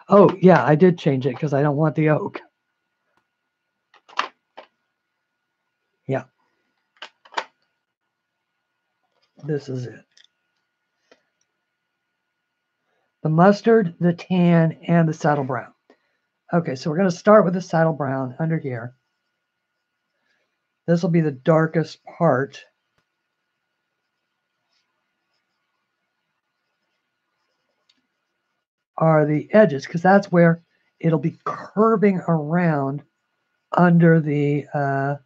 Oh, yeah, I did change it because I don't want the oak. Yeah. This is it. The mustard, the tan, and the saddle brown. Okay, so we're going to start with the saddle brown under here. This will be the darkest part. Are the edges, because that's where it'll be curving around under the...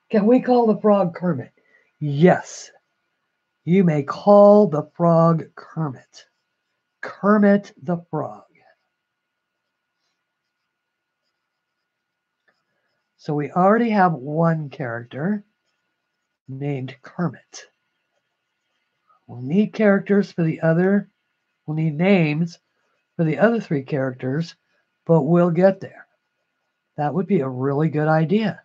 Can we call the frog Kermit? Yes. You may call the frog Kermit. Kermit the Frog. So we already have one character named Kermit. We'll need characters for the other, we'll need names for the other three characters, but we'll get there. That would be a really good idea.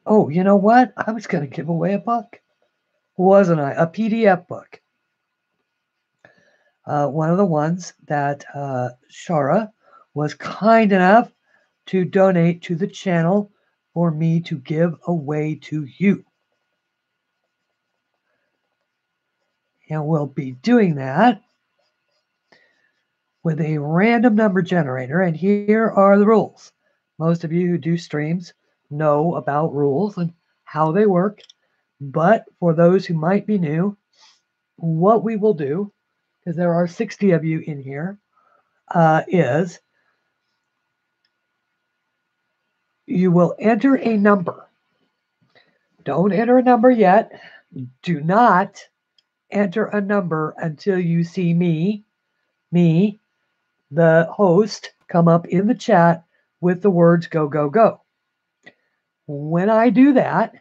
Oh, you know what? I was going to give away a book, wasn't I? A PDF book. One of the ones that Shara was kind enough to donate to the channel for me to give away to you. And we'll be doing that with a random number generator. And here are the rules. Most of you who do streams know about rules and how they work. But for those who might be new, what we will do, because there are 60 of you in here, is you will enter a number. Don't enter a number yet. Do not enter a number until you see me, the host, come up in the chat with the words go, go, go. When I do that,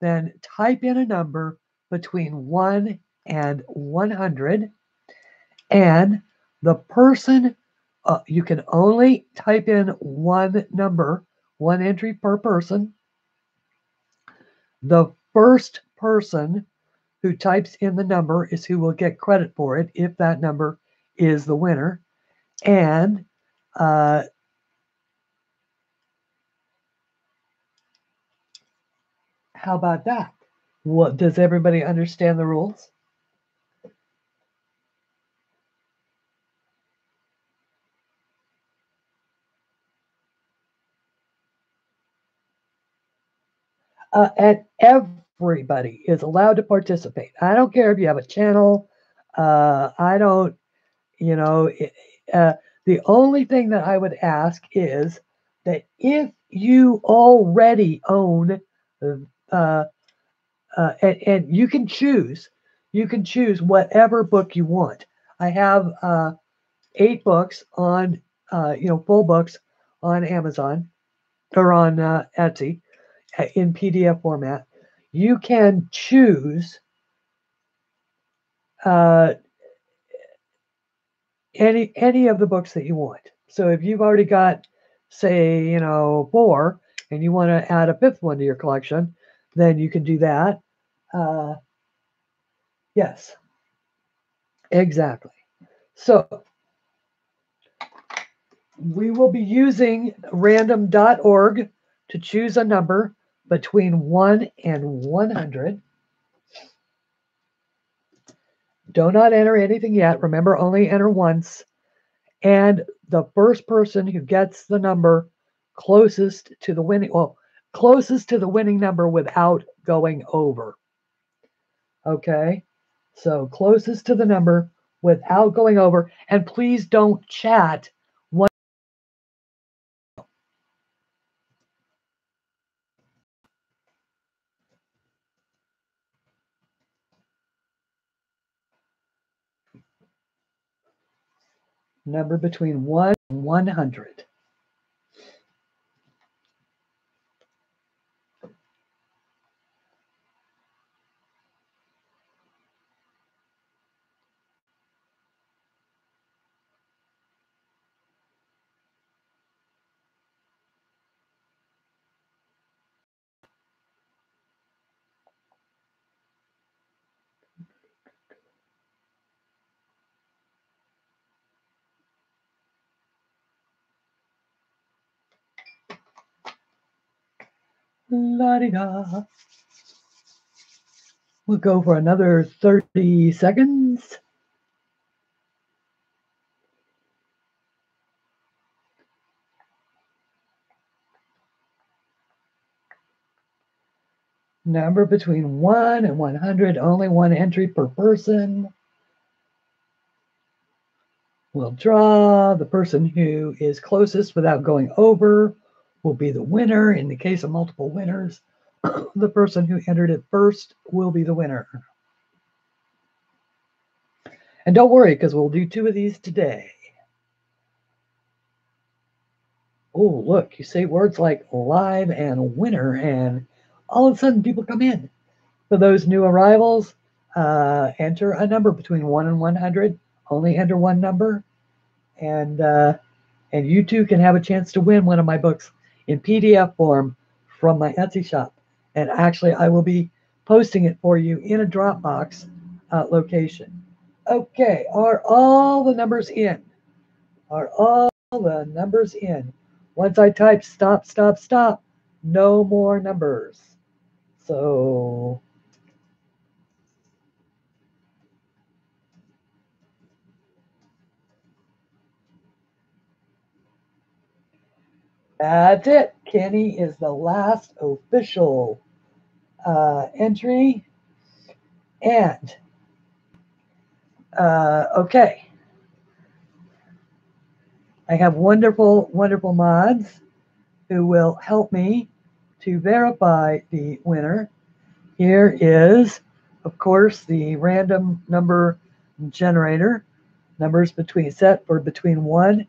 then type in a number between 1 and 100, and the person, you can only type in one number, one entry per person. The first person who types in the number is who will get credit for it if that number is the winner. And how about that? What, does everybody understand the rules? And everybody is allowed to participate. I don't care if you have a channel. I don't, you know, the only thing that I would ask is that if you already own, and you can choose whatever book you want. I have 8 books on, full books on Amazon or on Etsy in PDF format. You can choose any of the books that you want. So if you've already got, say, 4, and you want to add a 5th one to your collection, then you can do that. Yes, exactly. So we will be using random.org to choose a number between 1 and 100. Do not enter anything yet. Remember, only enter once. And the first person who gets the number closest to the winning number without going over. Okay? So closest to the number without going over. And please don't chat one number between 1 and 100. La-di-da. We'll go for another 30 seconds. Number between 1 and 100, only one entry per person. We'll draw. The person who is closest without going over will be the winner. In the case of multiple winners, the person who entered it first will be the winner. And don't worry, because we'll do 2 of these today. Oh, look, you say words like live and winner, and all of a sudden people come in. For those new arrivals, enter a number between 1 and 100. Only enter one number, and you too can have a chance to win one of my books in PDF form from my Etsy shop. And actually, I will be posting it for you in a Dropbox location. Okay, are all the numbers in? Are all the numbers in? Once I type stop, stop, stop, no more numbers. So that's it. Kenny is the last official entry. And, okay. I have wonderful, wonderful mods who will help me to verify the winner. Here is, of course, the random number generator. Numbers set for between 1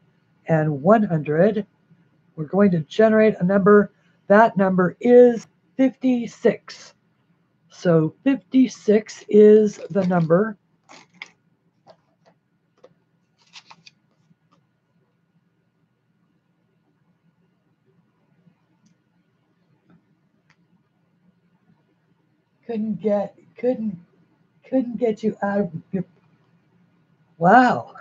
and 100. We're going to generate a number. That number is 56. So 56 is the number. Couldn't get you out of your. Wow.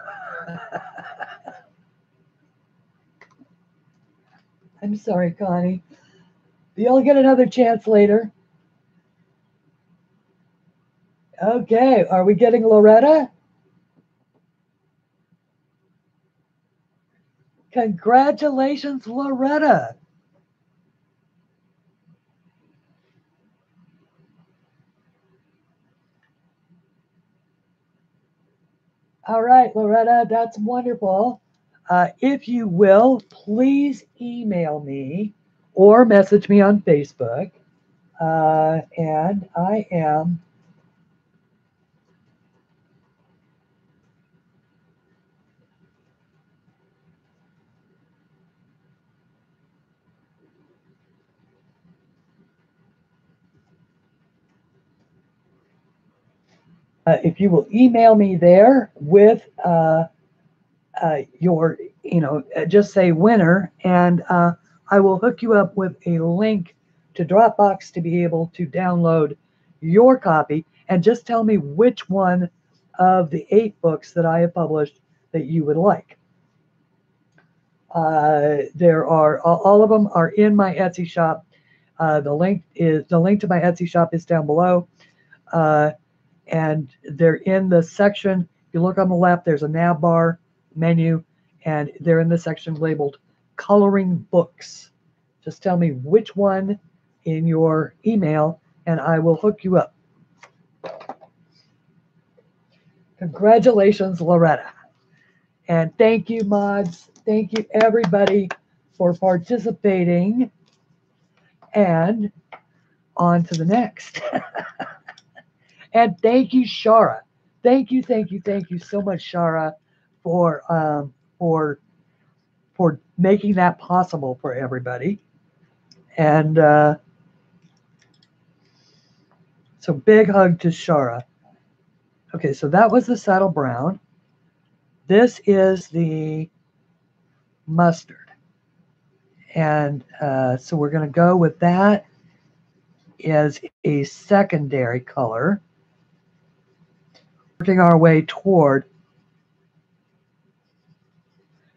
I'm sorry, Connie. You'll get another chance later. Okay, are we getting Loretta? Congratulations, Loretta. All right, Loretta, that's wonderful. If you will, please email me or message me on Facebook. And I am if you will email me there with your, just say winner, and I will hook you up with a link to Dropbox to be able to download your copy, and just tell me which one of the 8 books that I have published that you would like. There are all of them are in my Etsy shop. The link to my Etsy shop is down below, and they're in the section. If you look on the left, there's a nav bar menu, and they're in the section labeled coloring books. Just tell me which one in your email, and I will hook you up. Congratulations, Loretta. And thank you, mods. Thank you, everybody, for participating. And on to the next. And thank you, Shara. Thank you so much, Shara, for making that possible for everybody. And so big hug to Shara. Okay, so that was the saddle brown. This is the mustard. And so we're going to go with that as a secondary color. Working our way toward,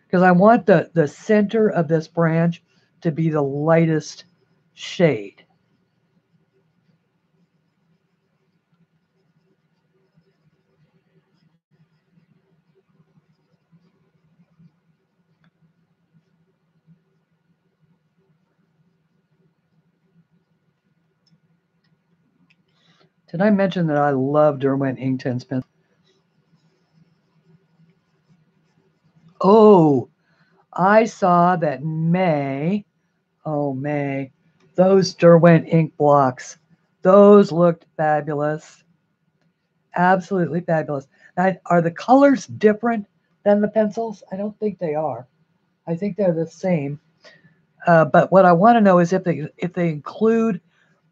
because I want the center of this branch to be the lightest shade. Did I mention that I love Derwent Inktense pencils? Oh, I saw that May, those Derwent ink blocks, those looked fabulous. Absolutely fabulous. Now, are the colors different than the pencils? I don't think they are. I think they're the same. But what I want to know is if they include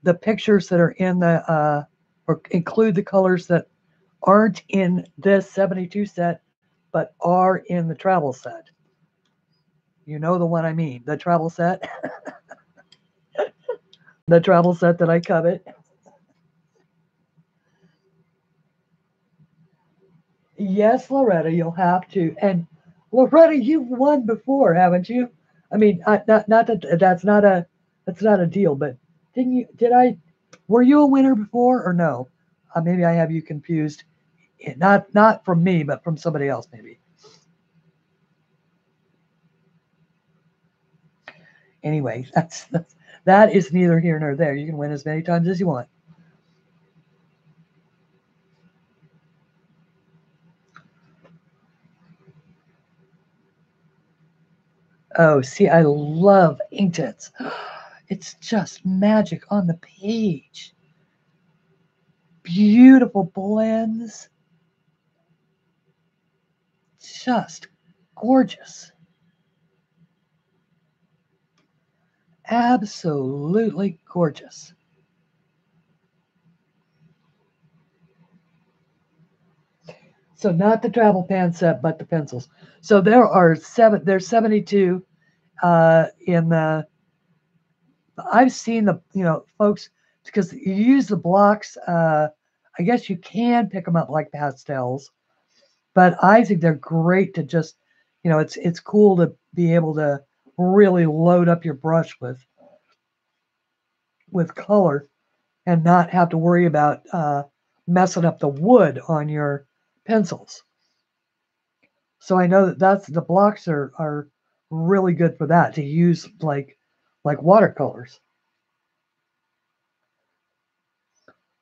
the pictures that are in the or include the colors that aren't in this 72 set, but are in the travel set. You know the one I mean, the travel set. The travel set that I covet. Yes, Loretta, you'll have to. And Loretta, you've won before, haven't you? I mean, not that that's not a deal, but didn't you? Did I? Were you a winner before or no? Maybe I have you confused. Not from me, but from somebody else, maybe. Anyway, that is neither here nor there. You can win as many times as you want. Oh, see, I love Inktense. It's just magic on the page. Beautiful blends. Just gorgeous. Absolutely gorgeous. So not the travel pan set, but the pencils. So there's 72 in the, I've seen the, folks, because you use the blocks, I guess you can pick them up like pastels, but I think they're great to just, it's cool to be able to really load up your brush with color and not have to worry about messing up the wood on your pencils. So I know that's the blocks are really good for that to use like watercolors.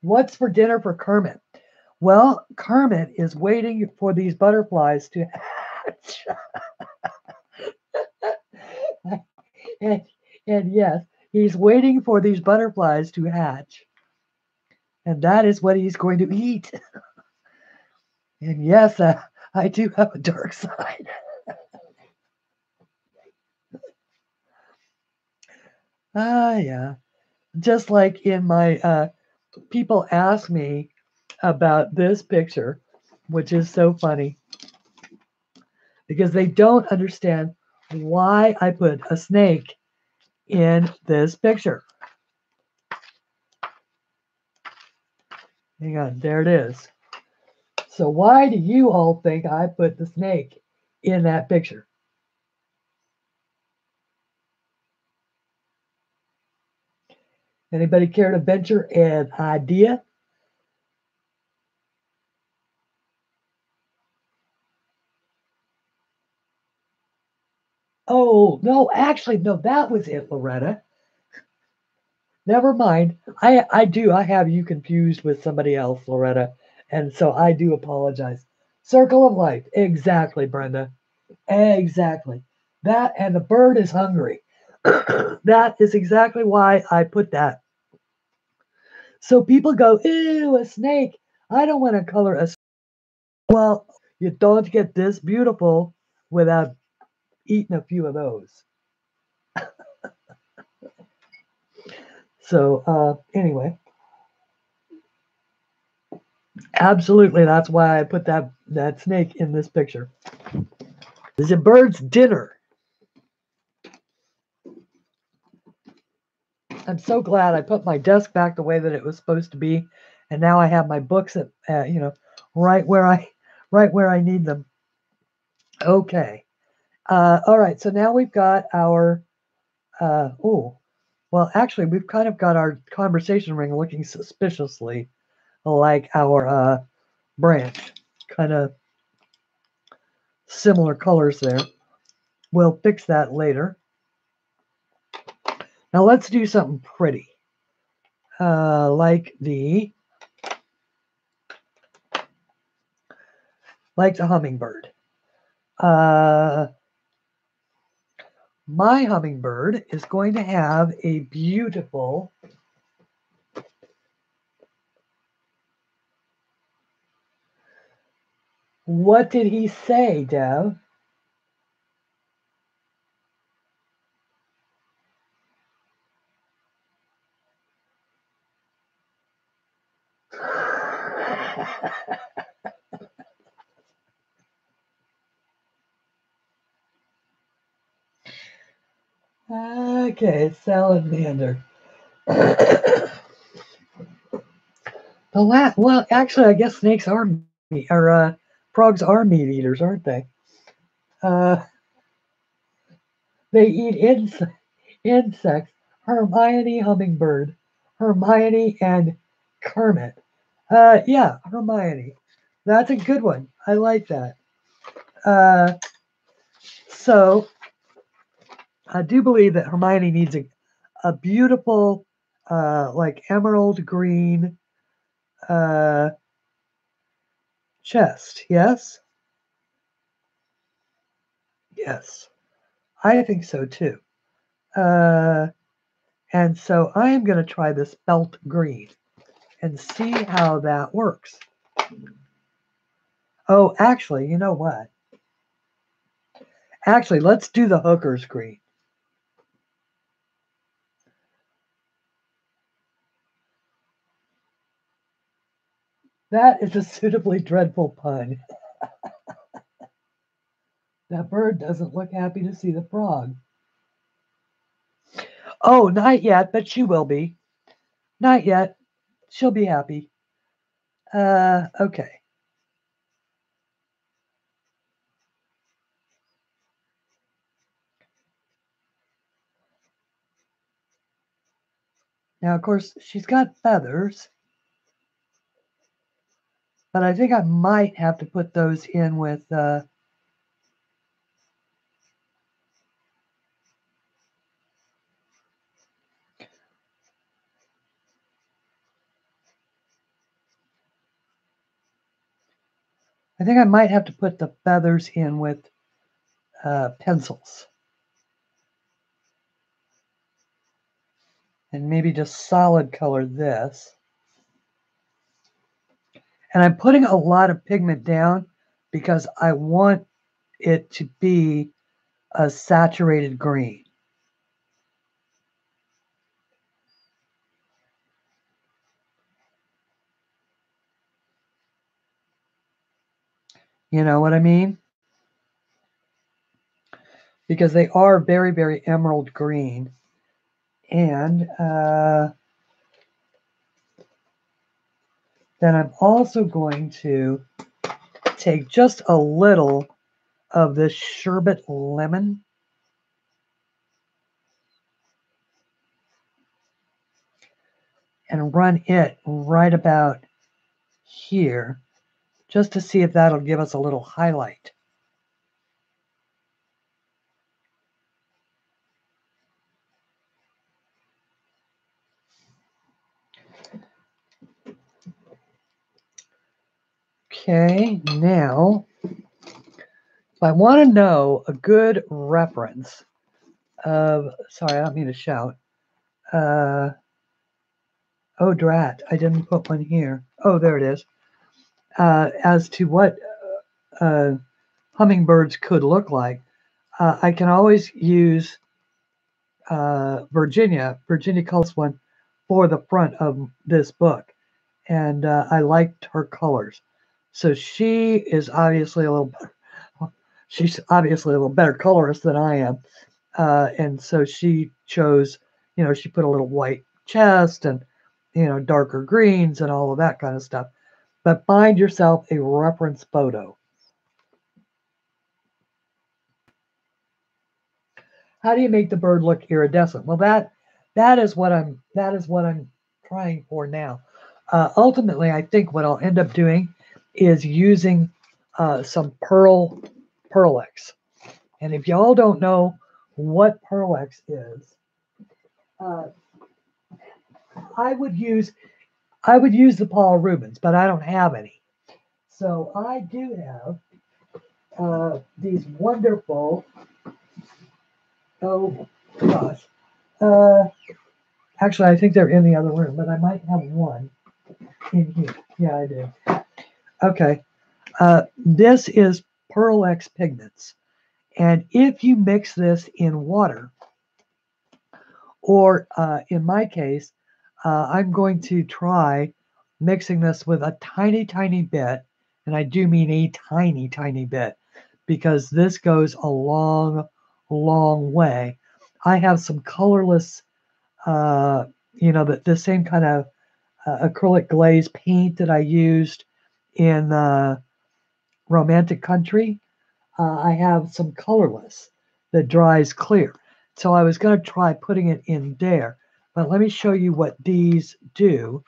What's for dinner for Kermit? Well, Kermit is waiting for these butterflies to hatch. and, and yes, he's waiting for these butterflies to hatch. And that is what he's going to eat. And yes, I do have a dark side. Yeah. Just like in my, people ask me about this picture, which is so funny because they don't understand why I put a snake in this picture. Hang on, there it is. So why do you all think I put the snake in that picture? Anybody care to venture an idea? Oh, no, actually, no, that was it, Loretta. Never mind. I have you confused with somebody else, Loretta. And so I do apologize. Circle of life. Exactly, Brenda. Exactly. That and the bird is hungry. That is exactly why I put that. So people go, ew, a snake. I don't want to color a snake. Well, you don't get this beautiful without eating a few of those. So anyway, absolutely, that's why I put that snake in this picture. This is a bird's dinner. I'm so glad I put my desk back the way that it was supposed to be, and now I have my books at right where I need them. Okay. All right. So now we've got our well, actually, we've kind of got our conversation ring looking suspiciously like our branch, kind of similar colors there. We'll fix that later. Now let's do something pretty, like the like the hummingbird. My hummingbird is going to have a beautiful What did he say, Dev? Okay, salamander. Well, actually, I guess snakes are frogs are meat eaters, aren't they? Uh, they eat insects. Hermione hummingbird, Hermione and Kermit. Yeah, Hermione. That's a good one. I like that. Uh, so I do believe that Hermione needs a beautiful, like emerald green uh, chest. Yes, yes, I think so too. Uh, and so I am going to try this felt green and see how that works. Oh, actually, you know what? Actually, let's do the hooker's green. That is a suitably dreadful pun. That bird doesn't look happy to see the frog. Oh, not yet, but she will be. Not yet. She'll be happy. Okay. Now, of course, she's got feathers, but I think I might have to put those in with. I think I might have to put the feathers in with pencils, and maybe just solid color this. And I'm putting a lot of pigment down because I want it to be a saturated green. You know what I mean? Because they are very, very emerald green. And then I'm also going to take just a little of this sherbet lemon and run it right about here just to see if that'll give us a little highlight. Okay, now if I want to know a good reference of, sorry, I don't mean to shout. Oh, drat, I didn't put one here. Oh, there it is. As to what hummingbirds could look like, I can always use Virginia. Virginia Cullis one for the front of this book, and I liked her colors. So she is obviously a little. She's obviously a little better colorist than I am, and so she chose. She put a little white chest and darker greens and all of that kind of stuff. But find yourself a reference photo. How do you make the bird look iridescent? Well, that is what I'm trying for now. Ultimately, I think what I'll end up doing is using some Pearl-Ex. And if y'all don't know what Pearl-Ex is, uh, I would use the Paul Rubens, but I don't have any. So I do have these wonderful, oh gosh, uh, actually I think they're in the other room, but I might have one in here. Yeah, I do. Okay, this is Pearl X pigments. And if you mix this in water, or in my case, I'm going to try mixing this with a tiny, tiny bit, and I do mean a tiny, tiny bit, because this goes a long, long way. I have some colorless, the same kind of acrylic glaze paint that I used in Romantic Country. I have some colorless that dries clear. So I was going to try putting it in there. But let me show you what these do.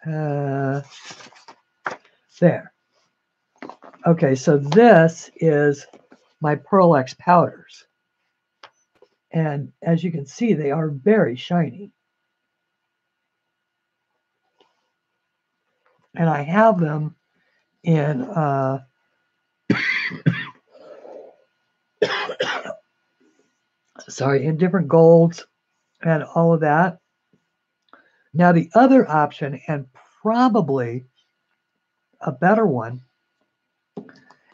There. Okay, so this is my Pearl X powders. And as you can see, they are very shiny. And I have them in in different golds and all of that. Now the other option, and probably a better one,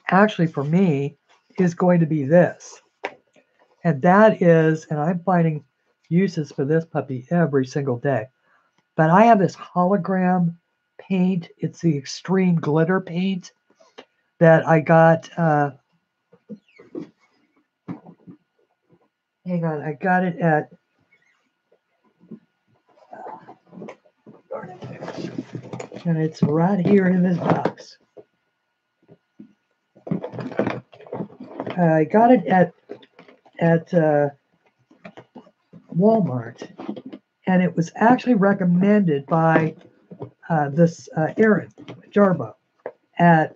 actually for me, is going to be this. And that is, and I'm finding uses for this puppy every single day. But I have this hologram paint. It's the extreme glitter paint that I got. Hang on, I got it at. And it's right here in this box. I got it at Walmart, and it was actually recommended by this Aaron Jarbo at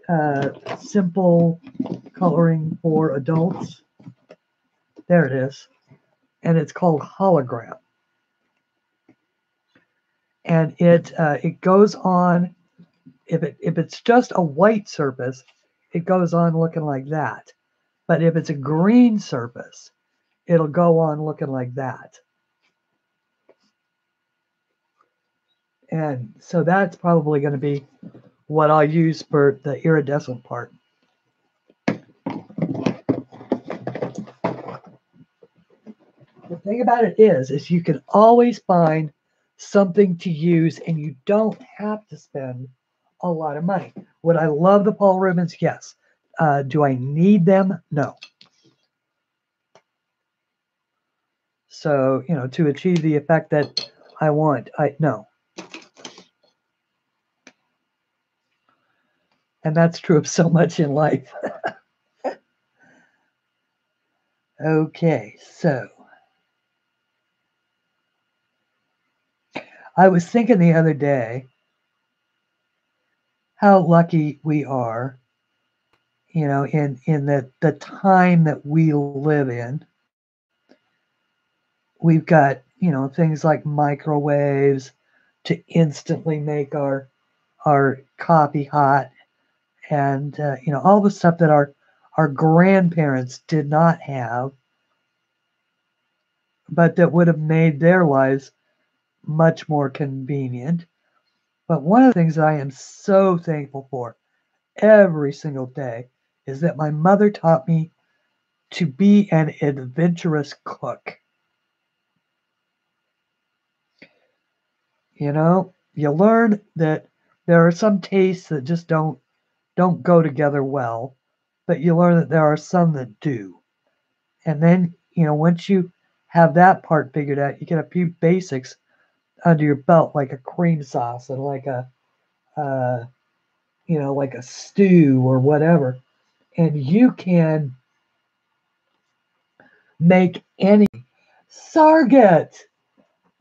Simple Coloring for Adults. There it is, and it's called Hologram. And it goes on, if it's just a white surface, it goes on looking like that. But if it's a green surface, it'll go on looking like that. And so that's probably going to be what I'll use for the iridescent part. The thing about it is you can always find something to use, and you don't have to spend a lot of money. Would I love the Paul Rubens? Yes. Do I need them? No. So, to achieve the effect that I want, no. And that's true of so much in life. Okay, so I was thinking the other day how lucky we are, in the time that we live in. We've got, things like microwaves to instantly make our coffee hot, and all the stuff that our grandparents did not have, but that would have made their lives much more convenient. But one of the things that I am so thankful for every single day is that my mother taught me to be an adventurous cook. You learn that there are some tastes that just don't go together well, but you learn that there are some that do. And then, once you have that part figured out, you get a few basics under your belt, like a cream sauce and like like a stew or whatever. And you can make any. Sarget,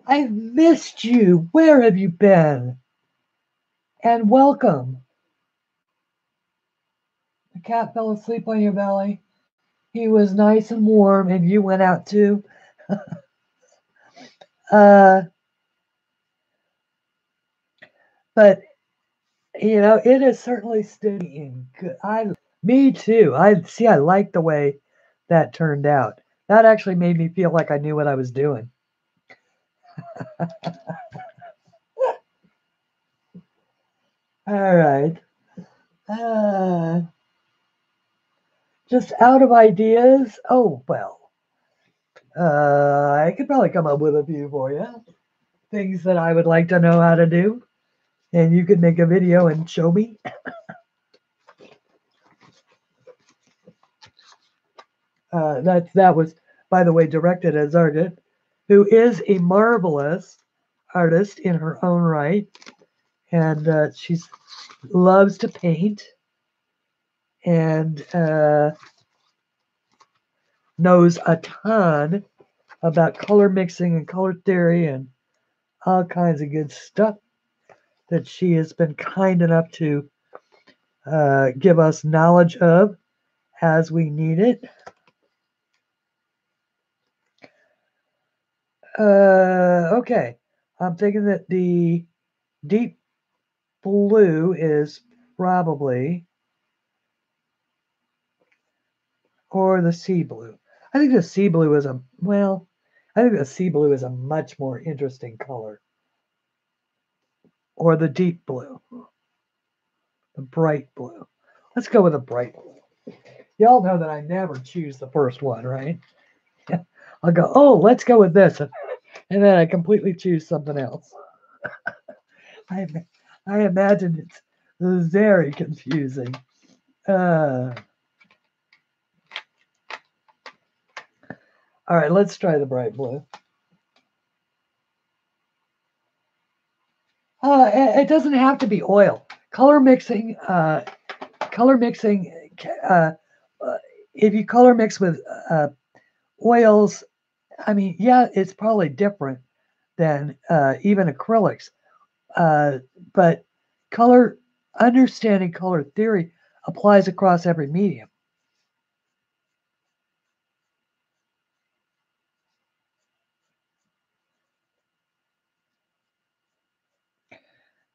I've missed you. Where have you been? And welcome. The cat fell asleep on your belly. He was nice and warm, and you went out too. But You know, it is certainly studying good. Me too. I like the way that turned out. That actually made me feel like I knew what I was doing. All right. Uh, just out of ideas. Oh well. I could probably come up with a few for you. Things that I would like to know how to do, and you could make a video and show me. That was, by the way, directed as Argent, who is a marvelous artist in her own right, and she's loves to paint and knows a ton about color mixing and color theory and all kinds of good stuff that she has been kind enough to give us knowledge of as we need it. Okay, I'm thinking that the deep blue is probably, or the sea blue. I think the sea blue is I think the sea blue is a much more interesting color. Or the deep blue, the bright blue. Let's go with the bright blue. Y'all know that I never choose the first one, right? I'll go, oh, let's go with this. And then I completely choose something else. I, I imagine it's very confusing. All right, let's try the bright blue. It doesn't have to be oil. Color mixing, color mixing. Uh, if you color mix with oils, I mean, yeah, it's probably different than even acrylics. Uh, but color, understanding color theory applies across every medium.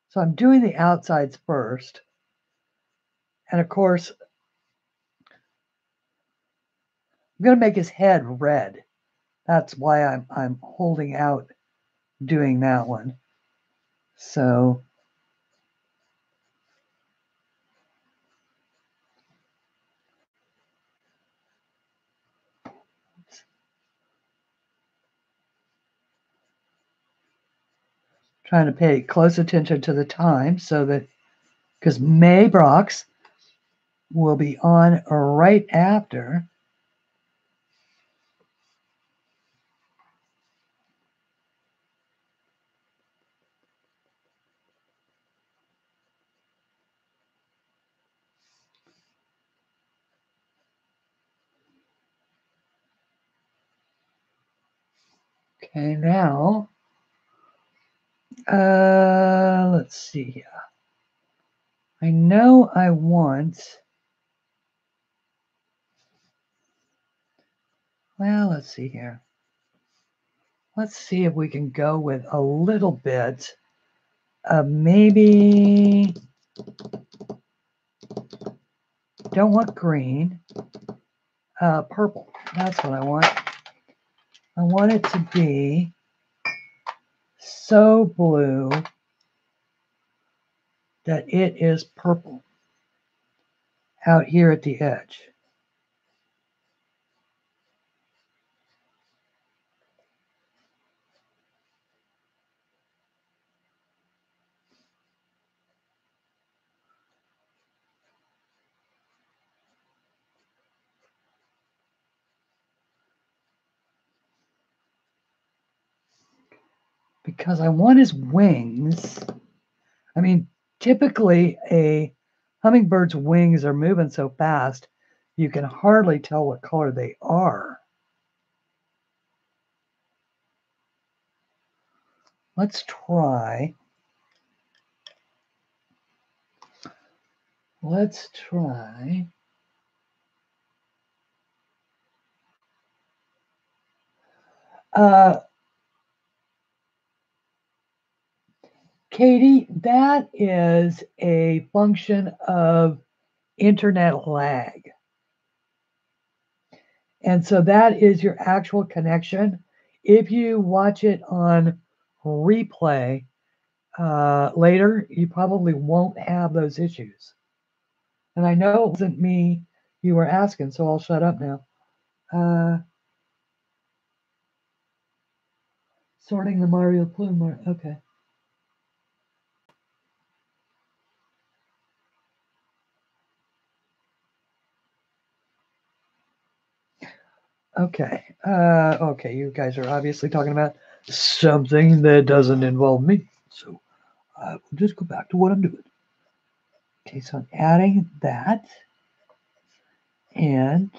So I'm doing the outsides first. And of course, I'm going to make his head red. That's why I'm holding out doing that one. So trying to pay close attention to the time so that, because May Brox will be on right after. Okay, now, let's see here. I know I want, well, let's see here. Let's see if we can go with a little bit of maybe, don't want green, purple. That's what I want. I want it to be so blue that it is purple out here at the edge. Because I want his wings. I mean, typically a hummingbird's wings are moving so fast, you can hardly tell what color they are. Let's try. Let's try. Katie, that is a function of internet lag. And so that is your actual connection. If you watch it on replay later, you probably won't have those issues. And I know it wasn't me you were asking, so I'll shut up now. Sorting the Mario Plume. Okay. Okay. Okay, you guys are obviously talking about something that doesn't involve me. So I will just go back to what I'm doing. Okay, so I'm adding that. And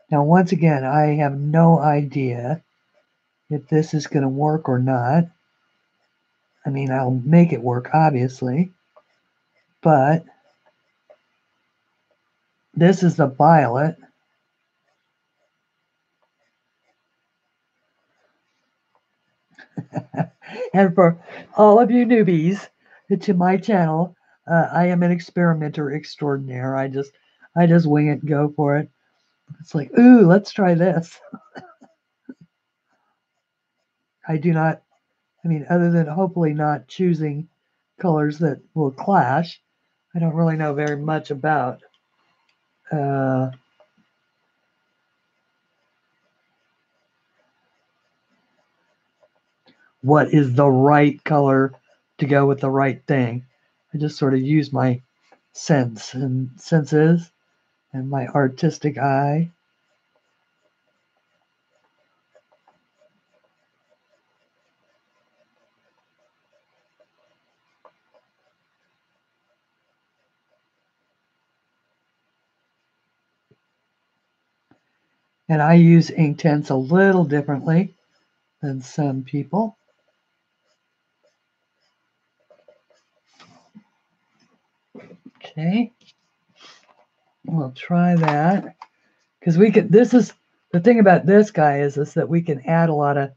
now, once again, I have no idea if this is going to work or not. I mean, I'll make it work, obviously. But this is the violet. And for all of you newbies to my channel, I am an experimenter extraordinaire. I just wing it and go for it. It's like, ooh, let's try this. I do not, I mean, other than hopefully not choosing colors that will clash, I don't really know very much about what is the right color to go with the right thing. I just sort of use my senses and my artistic eye. And I use Inktense a little differently than some people. Okay, we'll try that because we can. This is the thing about this guy is that we can add a lot of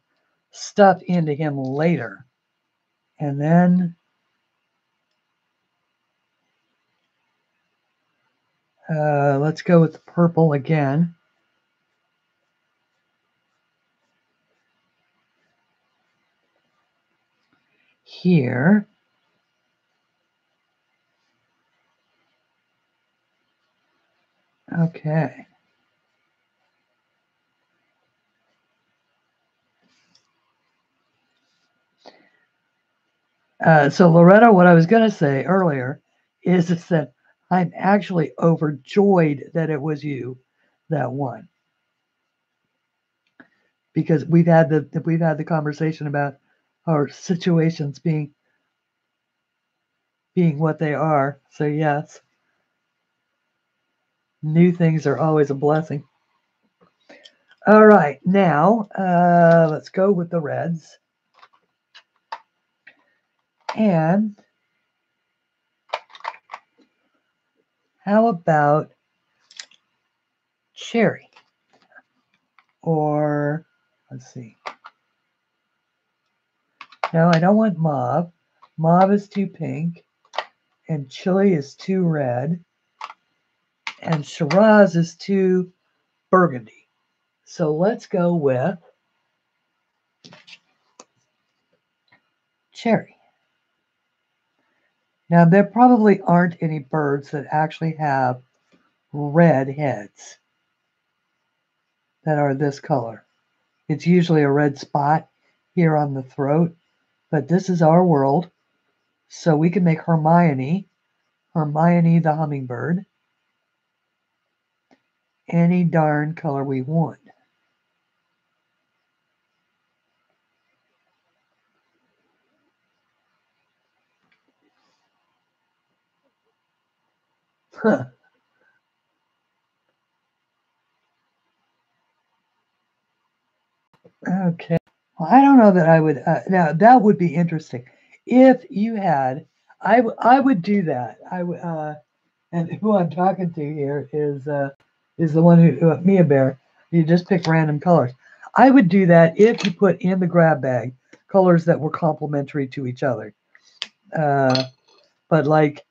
stuff into him later, and then let's go with the purple again. Here. Okay. So Loretta, what I was going to say earlier is that I'm actually overjoyed that it was you that won, because we've had the conversation about our situations being what they are. So yes, new things are always a blessing. All right, now let's go with the reds. And how about cherry? Or let's see. No, I don't want mauve. Mauve is too pink, and chili is too red, and Shiraz is too burgundy. So let's go with cherry. Now, there probably aren't any birds that actually have red heads that are this color. It's usually a red spot here on the throat, but this is our world. So we can make Hermione the hummingbird, any darn color we want. Huh. Okay. Well, I don't know that I would. Now that would be interesting if you had. I would do that. I would. And who I'm talking to here is the one who Mia Bear. You just pick random colors. I would do that if you put in the grab bag colors that were complementary to each other. But like,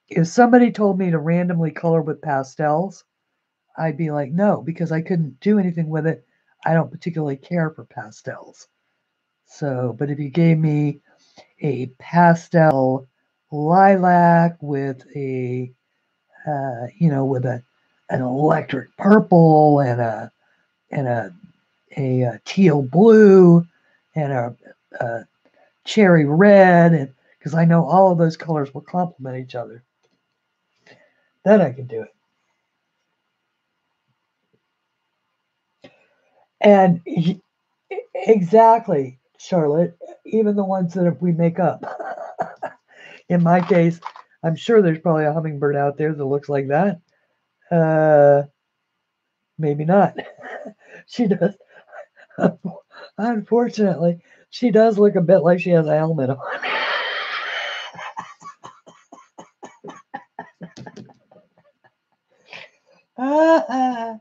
if somebody told me to randomly color with pastels, I'd be like, no, because I couldn't do anything with it. I don't particularly care for pastels. So, but if you gave me a pastel lilac with a, with an electric purple and a teal blue and a cherry red, and because I know all of those colors will complement each other, then I can do it. And exactly, Charlotte, even the ones that we make up. In my case, I'm sure there's probably a hummingbird out there that looks like that. Maybe not. She does. Unfortunately, she does look a bit like she has a helmet on. I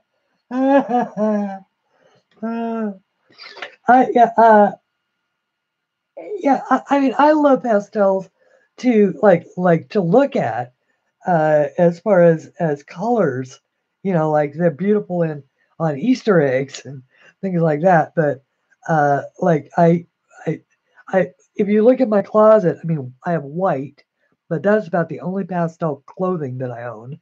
mean, I love pastels to like to look at, as far as colors. Like they're beautiful in on Easter eggs and things like that. But like I, if you look at my closet, I mean, I have white, but that's about the only pastel clothing that I own.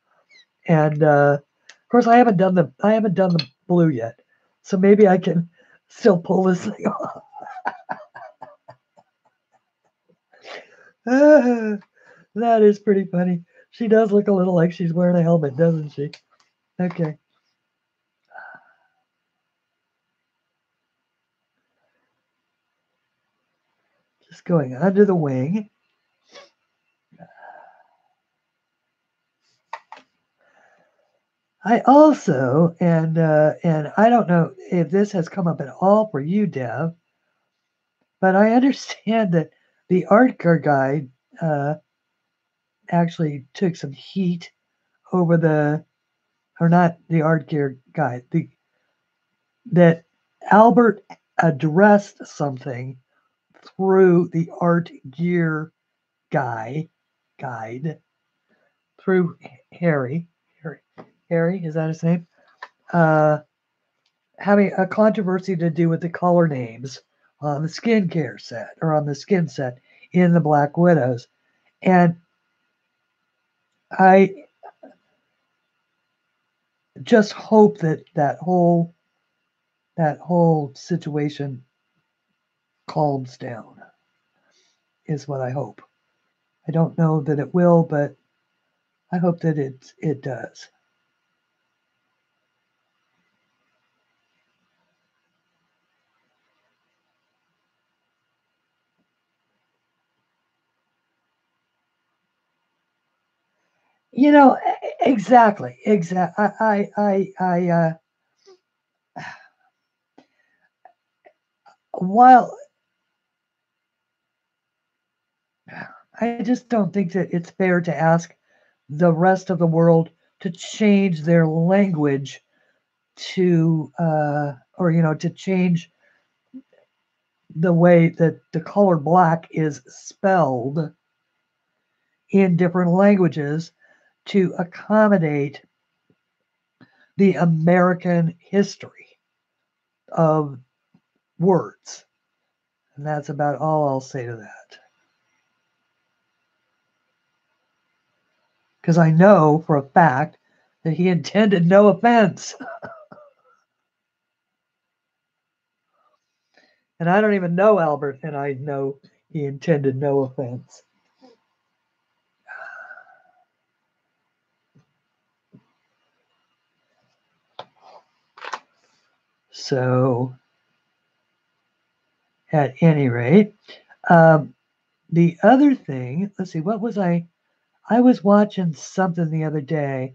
And of course, I haven't done the blue yet, so maybe I can still pull this thing off. That is pretty funny. She does look a little like she's wearing a helmet, doesn't she? Okay. Just going under the wing. I also, and I don't know if this has come up at all for you, Deb, but I understand that the art guide actually took some heat over or not the art gear guide, that Albert addressed something through the art gear guide through Harry. Harry, is that his name? Uh, Having a controversy to do with the color names on the skincare set or on the skin set in the Black Widows. And I just hope that whole situation calms down, is what I hope. I don't know that it will, but I hope that it does. Exactly. While I just don't think that it's fair to ask the rest of the world to change their language to change the way that the color black is spelled in different languages to accommodate the American history of words. And that's about all I'll say to that. Because I know for a fact that he intended no offense. And I don't even know Albert, and I know he intended no offense. So, at any rate, the other thing, let's see, what was I? I was watching something the other day,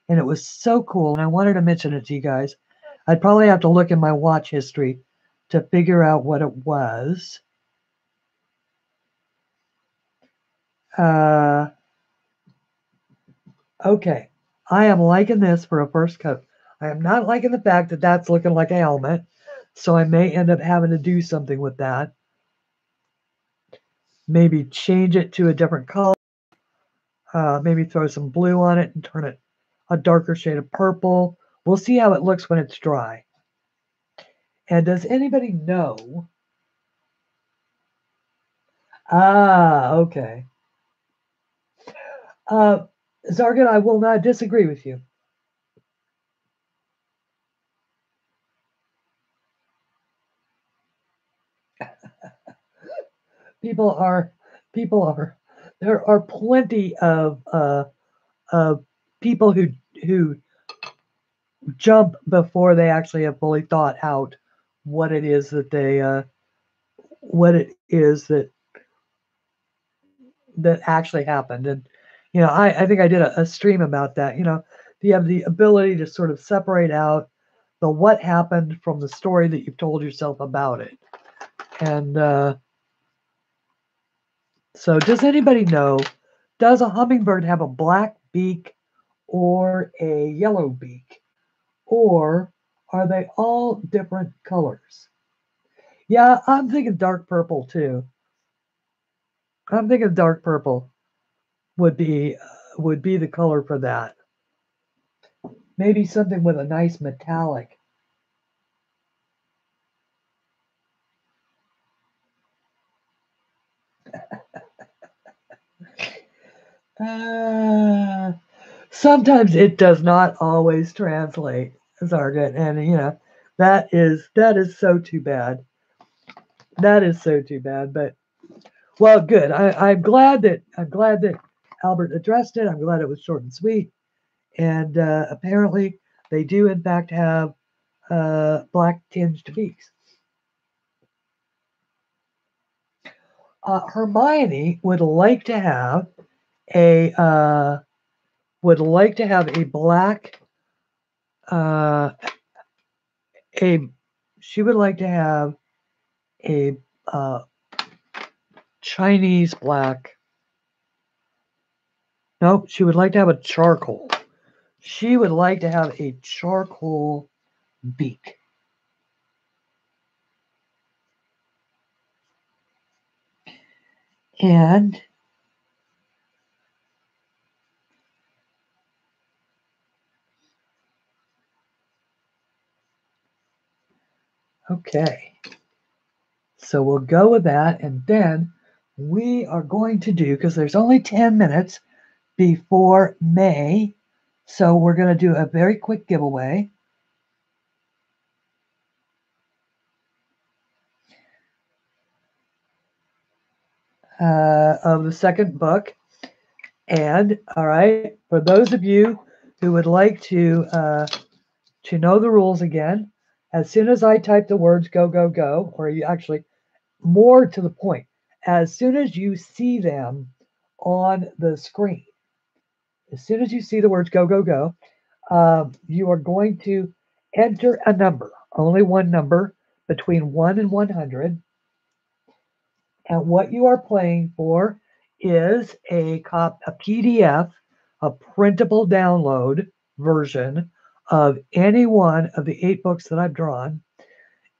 and it was so cool, and I wanted to mention it to you guys. I'd probably have to look in my watch history to figure out what it was. Okay, I am liking this for a first coat. I am not liking the fact that that's looking like a helmet. So I may end up having to do something with that. Maybe change it to a different color. Maybe throw some blue on it and turn it a darker shade of purple. We'll see how it looks when it's dry. And does anybody know? Ah, okay. Zargan, I will not disagree with you. People are, there are plenty of people who jump before they actually have fully thought out what it is that what it is that actually happened. And I think I did a stream about that. You have the ability to sort of separate out the what happened from the story that you've told yourself about it. And so does anybody know, does a hummingbird have a black beak or a yellow beak, or are they all different colors? Yeah, I'm thinking dark purple too. I'm thinking dark purple would be the color for that. Maybe something with a nice metallic. Uh, Sometimes it does not always translate, Zargat, and that is so too bad. That is so too bad. But well, good. I'm glad that Albert addressed it. I'm glad it was short and sweet. And apparently, they do in fact have black tinged beaks. Hermione would like to have a black a she would like to have a Chinese black. Nope, she would like to have a charcoal. She would like to have a charcoal beak. And okay, so we'll go with that, and then we are going to do, because there's only 10 minutes before May, so we're going to do a very quick giveaway. Of the second book. And all right, for those of you who would like to know the rules again, as soon as I type the words go, go, go, or you actually, more to the point, as soon as you see them on the screen, as soon as you see the words go, go, go, you are going to enter a number, only one number, between 1 and 100. And what you are playing for is a PDF, a printable download version of any one of the 8 books that I've drawn.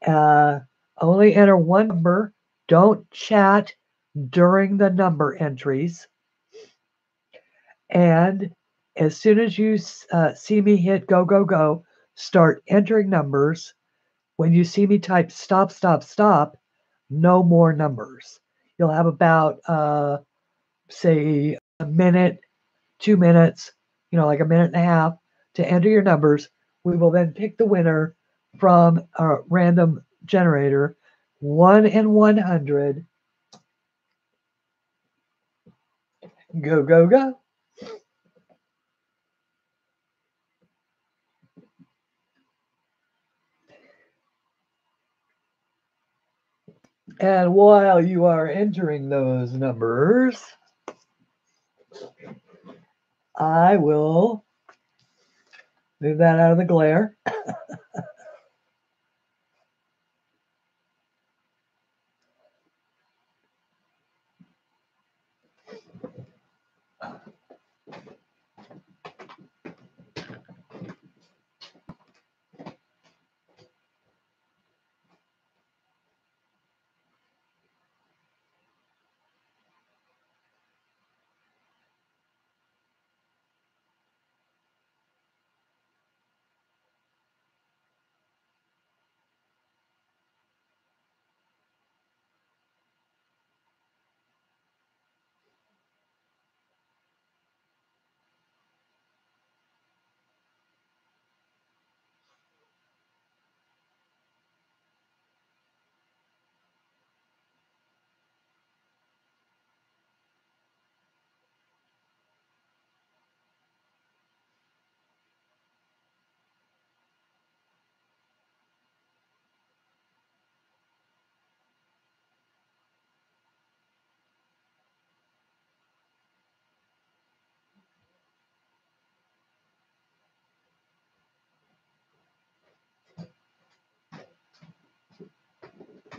Only enter one number. Don't chat during the number entries. And as soon as you see me hit go, go, go, start entering numbers. When you see me type stop, stop, stop, no more numbers. You'll have about, say, a minute, 2 minutes, like a minute and a half to enter your numbers. We will then pick the winner from a random generator, 1 in 100. Go, go, go. And while you are entering those numbers, I will move that out of the glare.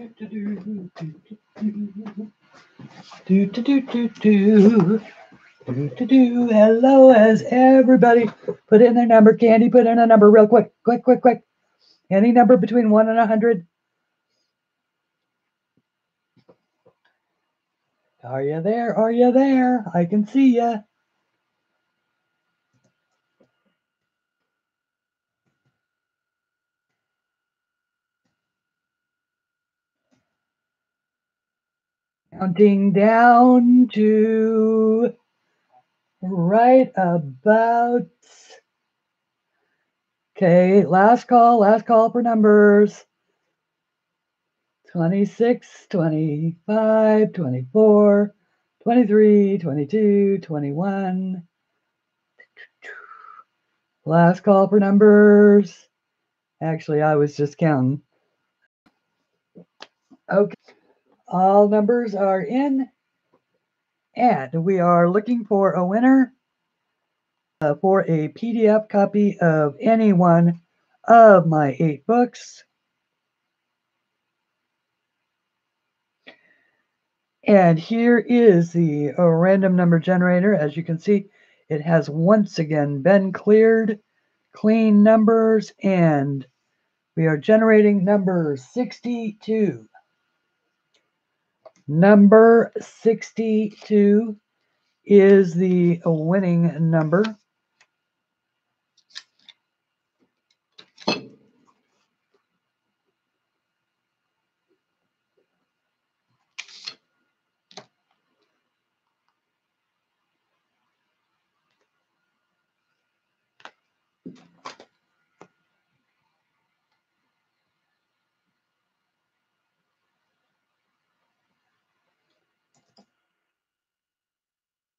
Hello, as everybody. Put in their number. Candy, put in a number real quick. Quick, quick, quick. Any number between 1 and 100. Are you there? Are you there? I can see ya. Counting down to right about. Okay, last call for numbers. 26, 25, 24, 23, 22, 21. Last call for numbers. Actually, I was just counting. Okay, all numbers are in, and we are looking for a winner for a PDF copy of any one of my 8 books. And here is the random number generator. As you can see, it has once again been cleared, clean numbers, and we are generating number 62. Number 62 is the winning number.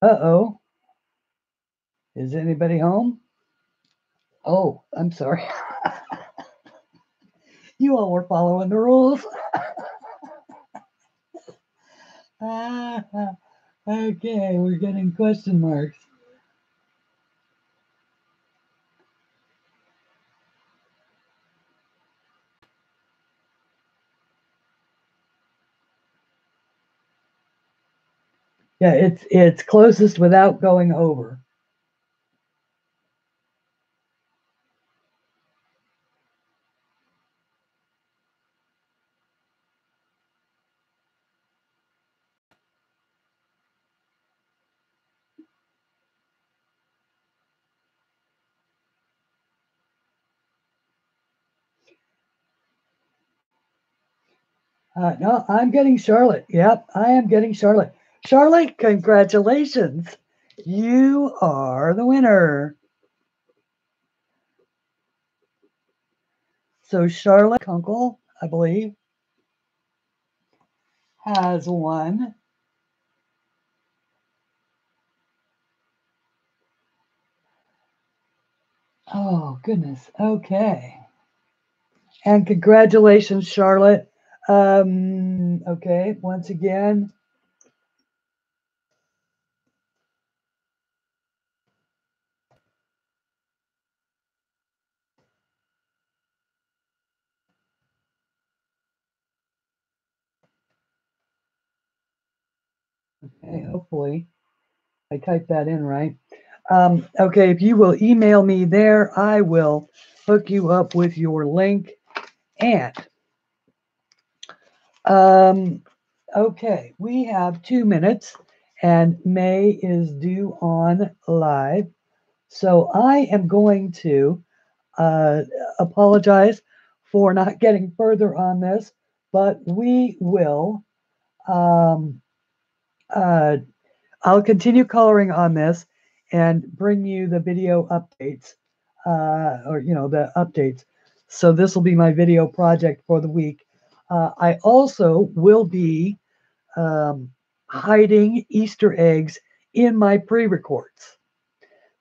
Uh-oh. Is anybody home? Oh, I'm sorry. You all were following the rules. Okay, we're getting question marks. Yeah, it's closest without going over. No, I'm getting Charlotte. Yep, I am getting Charlotte. Charlotte, congratulations. You are the winner. So Charlotte Kunkel, I believe, has won. Oh, goodness. Okay. And congratulations, Charlotte. Okay, once again. Okay, hopefully I typed that in right. Okay, if you will email me there, I will hook you up with your link. And okay, we have 2 minutes, and May is due on live. So I am going to apologize for not getting further on this, but we will. I'll continue coloring on this and bring you the video updates, or the updates. So this will be my video project for the week. I also will be hiding Easter eggs in my pre-records,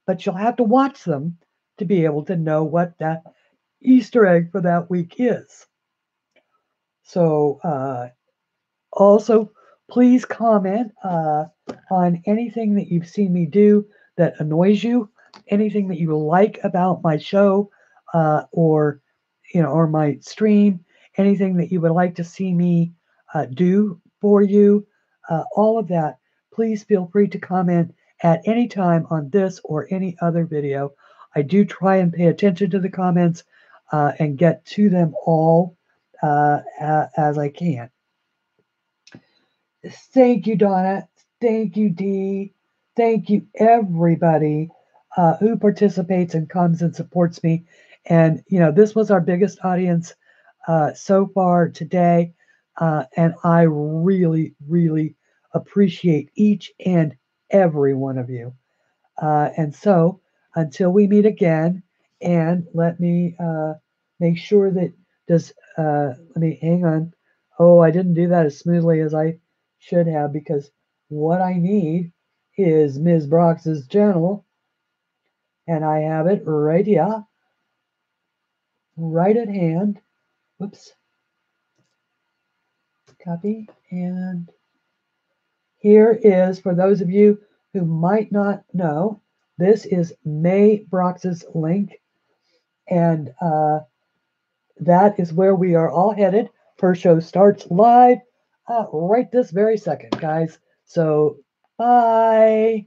but you'll have to watch them to be able to know what that Easter egg for that week is. So also, please comment on anything that you've seen me do that annoys you, anything that you like about my show, or my stream, anything that you would like to see me do for you, all of that, please feel free to comment at any time on this or any other video. I do try and pay attention to the comments and get to them all as I can. Thank you, Donna. Thank you, Dee. Thank you, everybody who participates and comes and supports me. And, you know, this was our biggest audience so far today. And I really, really appreciate each and every one of you. And so until we meet again, and let me make sure that let me hang on. Oh, I didn't do that as smoothly as I should have because what I need is Ms. Brox's channel, and I have it right here, right at hand. Whoops. Copy. And here is, for those of you who might not know, this is May Brox's link. And that is where we are all headed. First show starts live right this very second, guys. So, bye.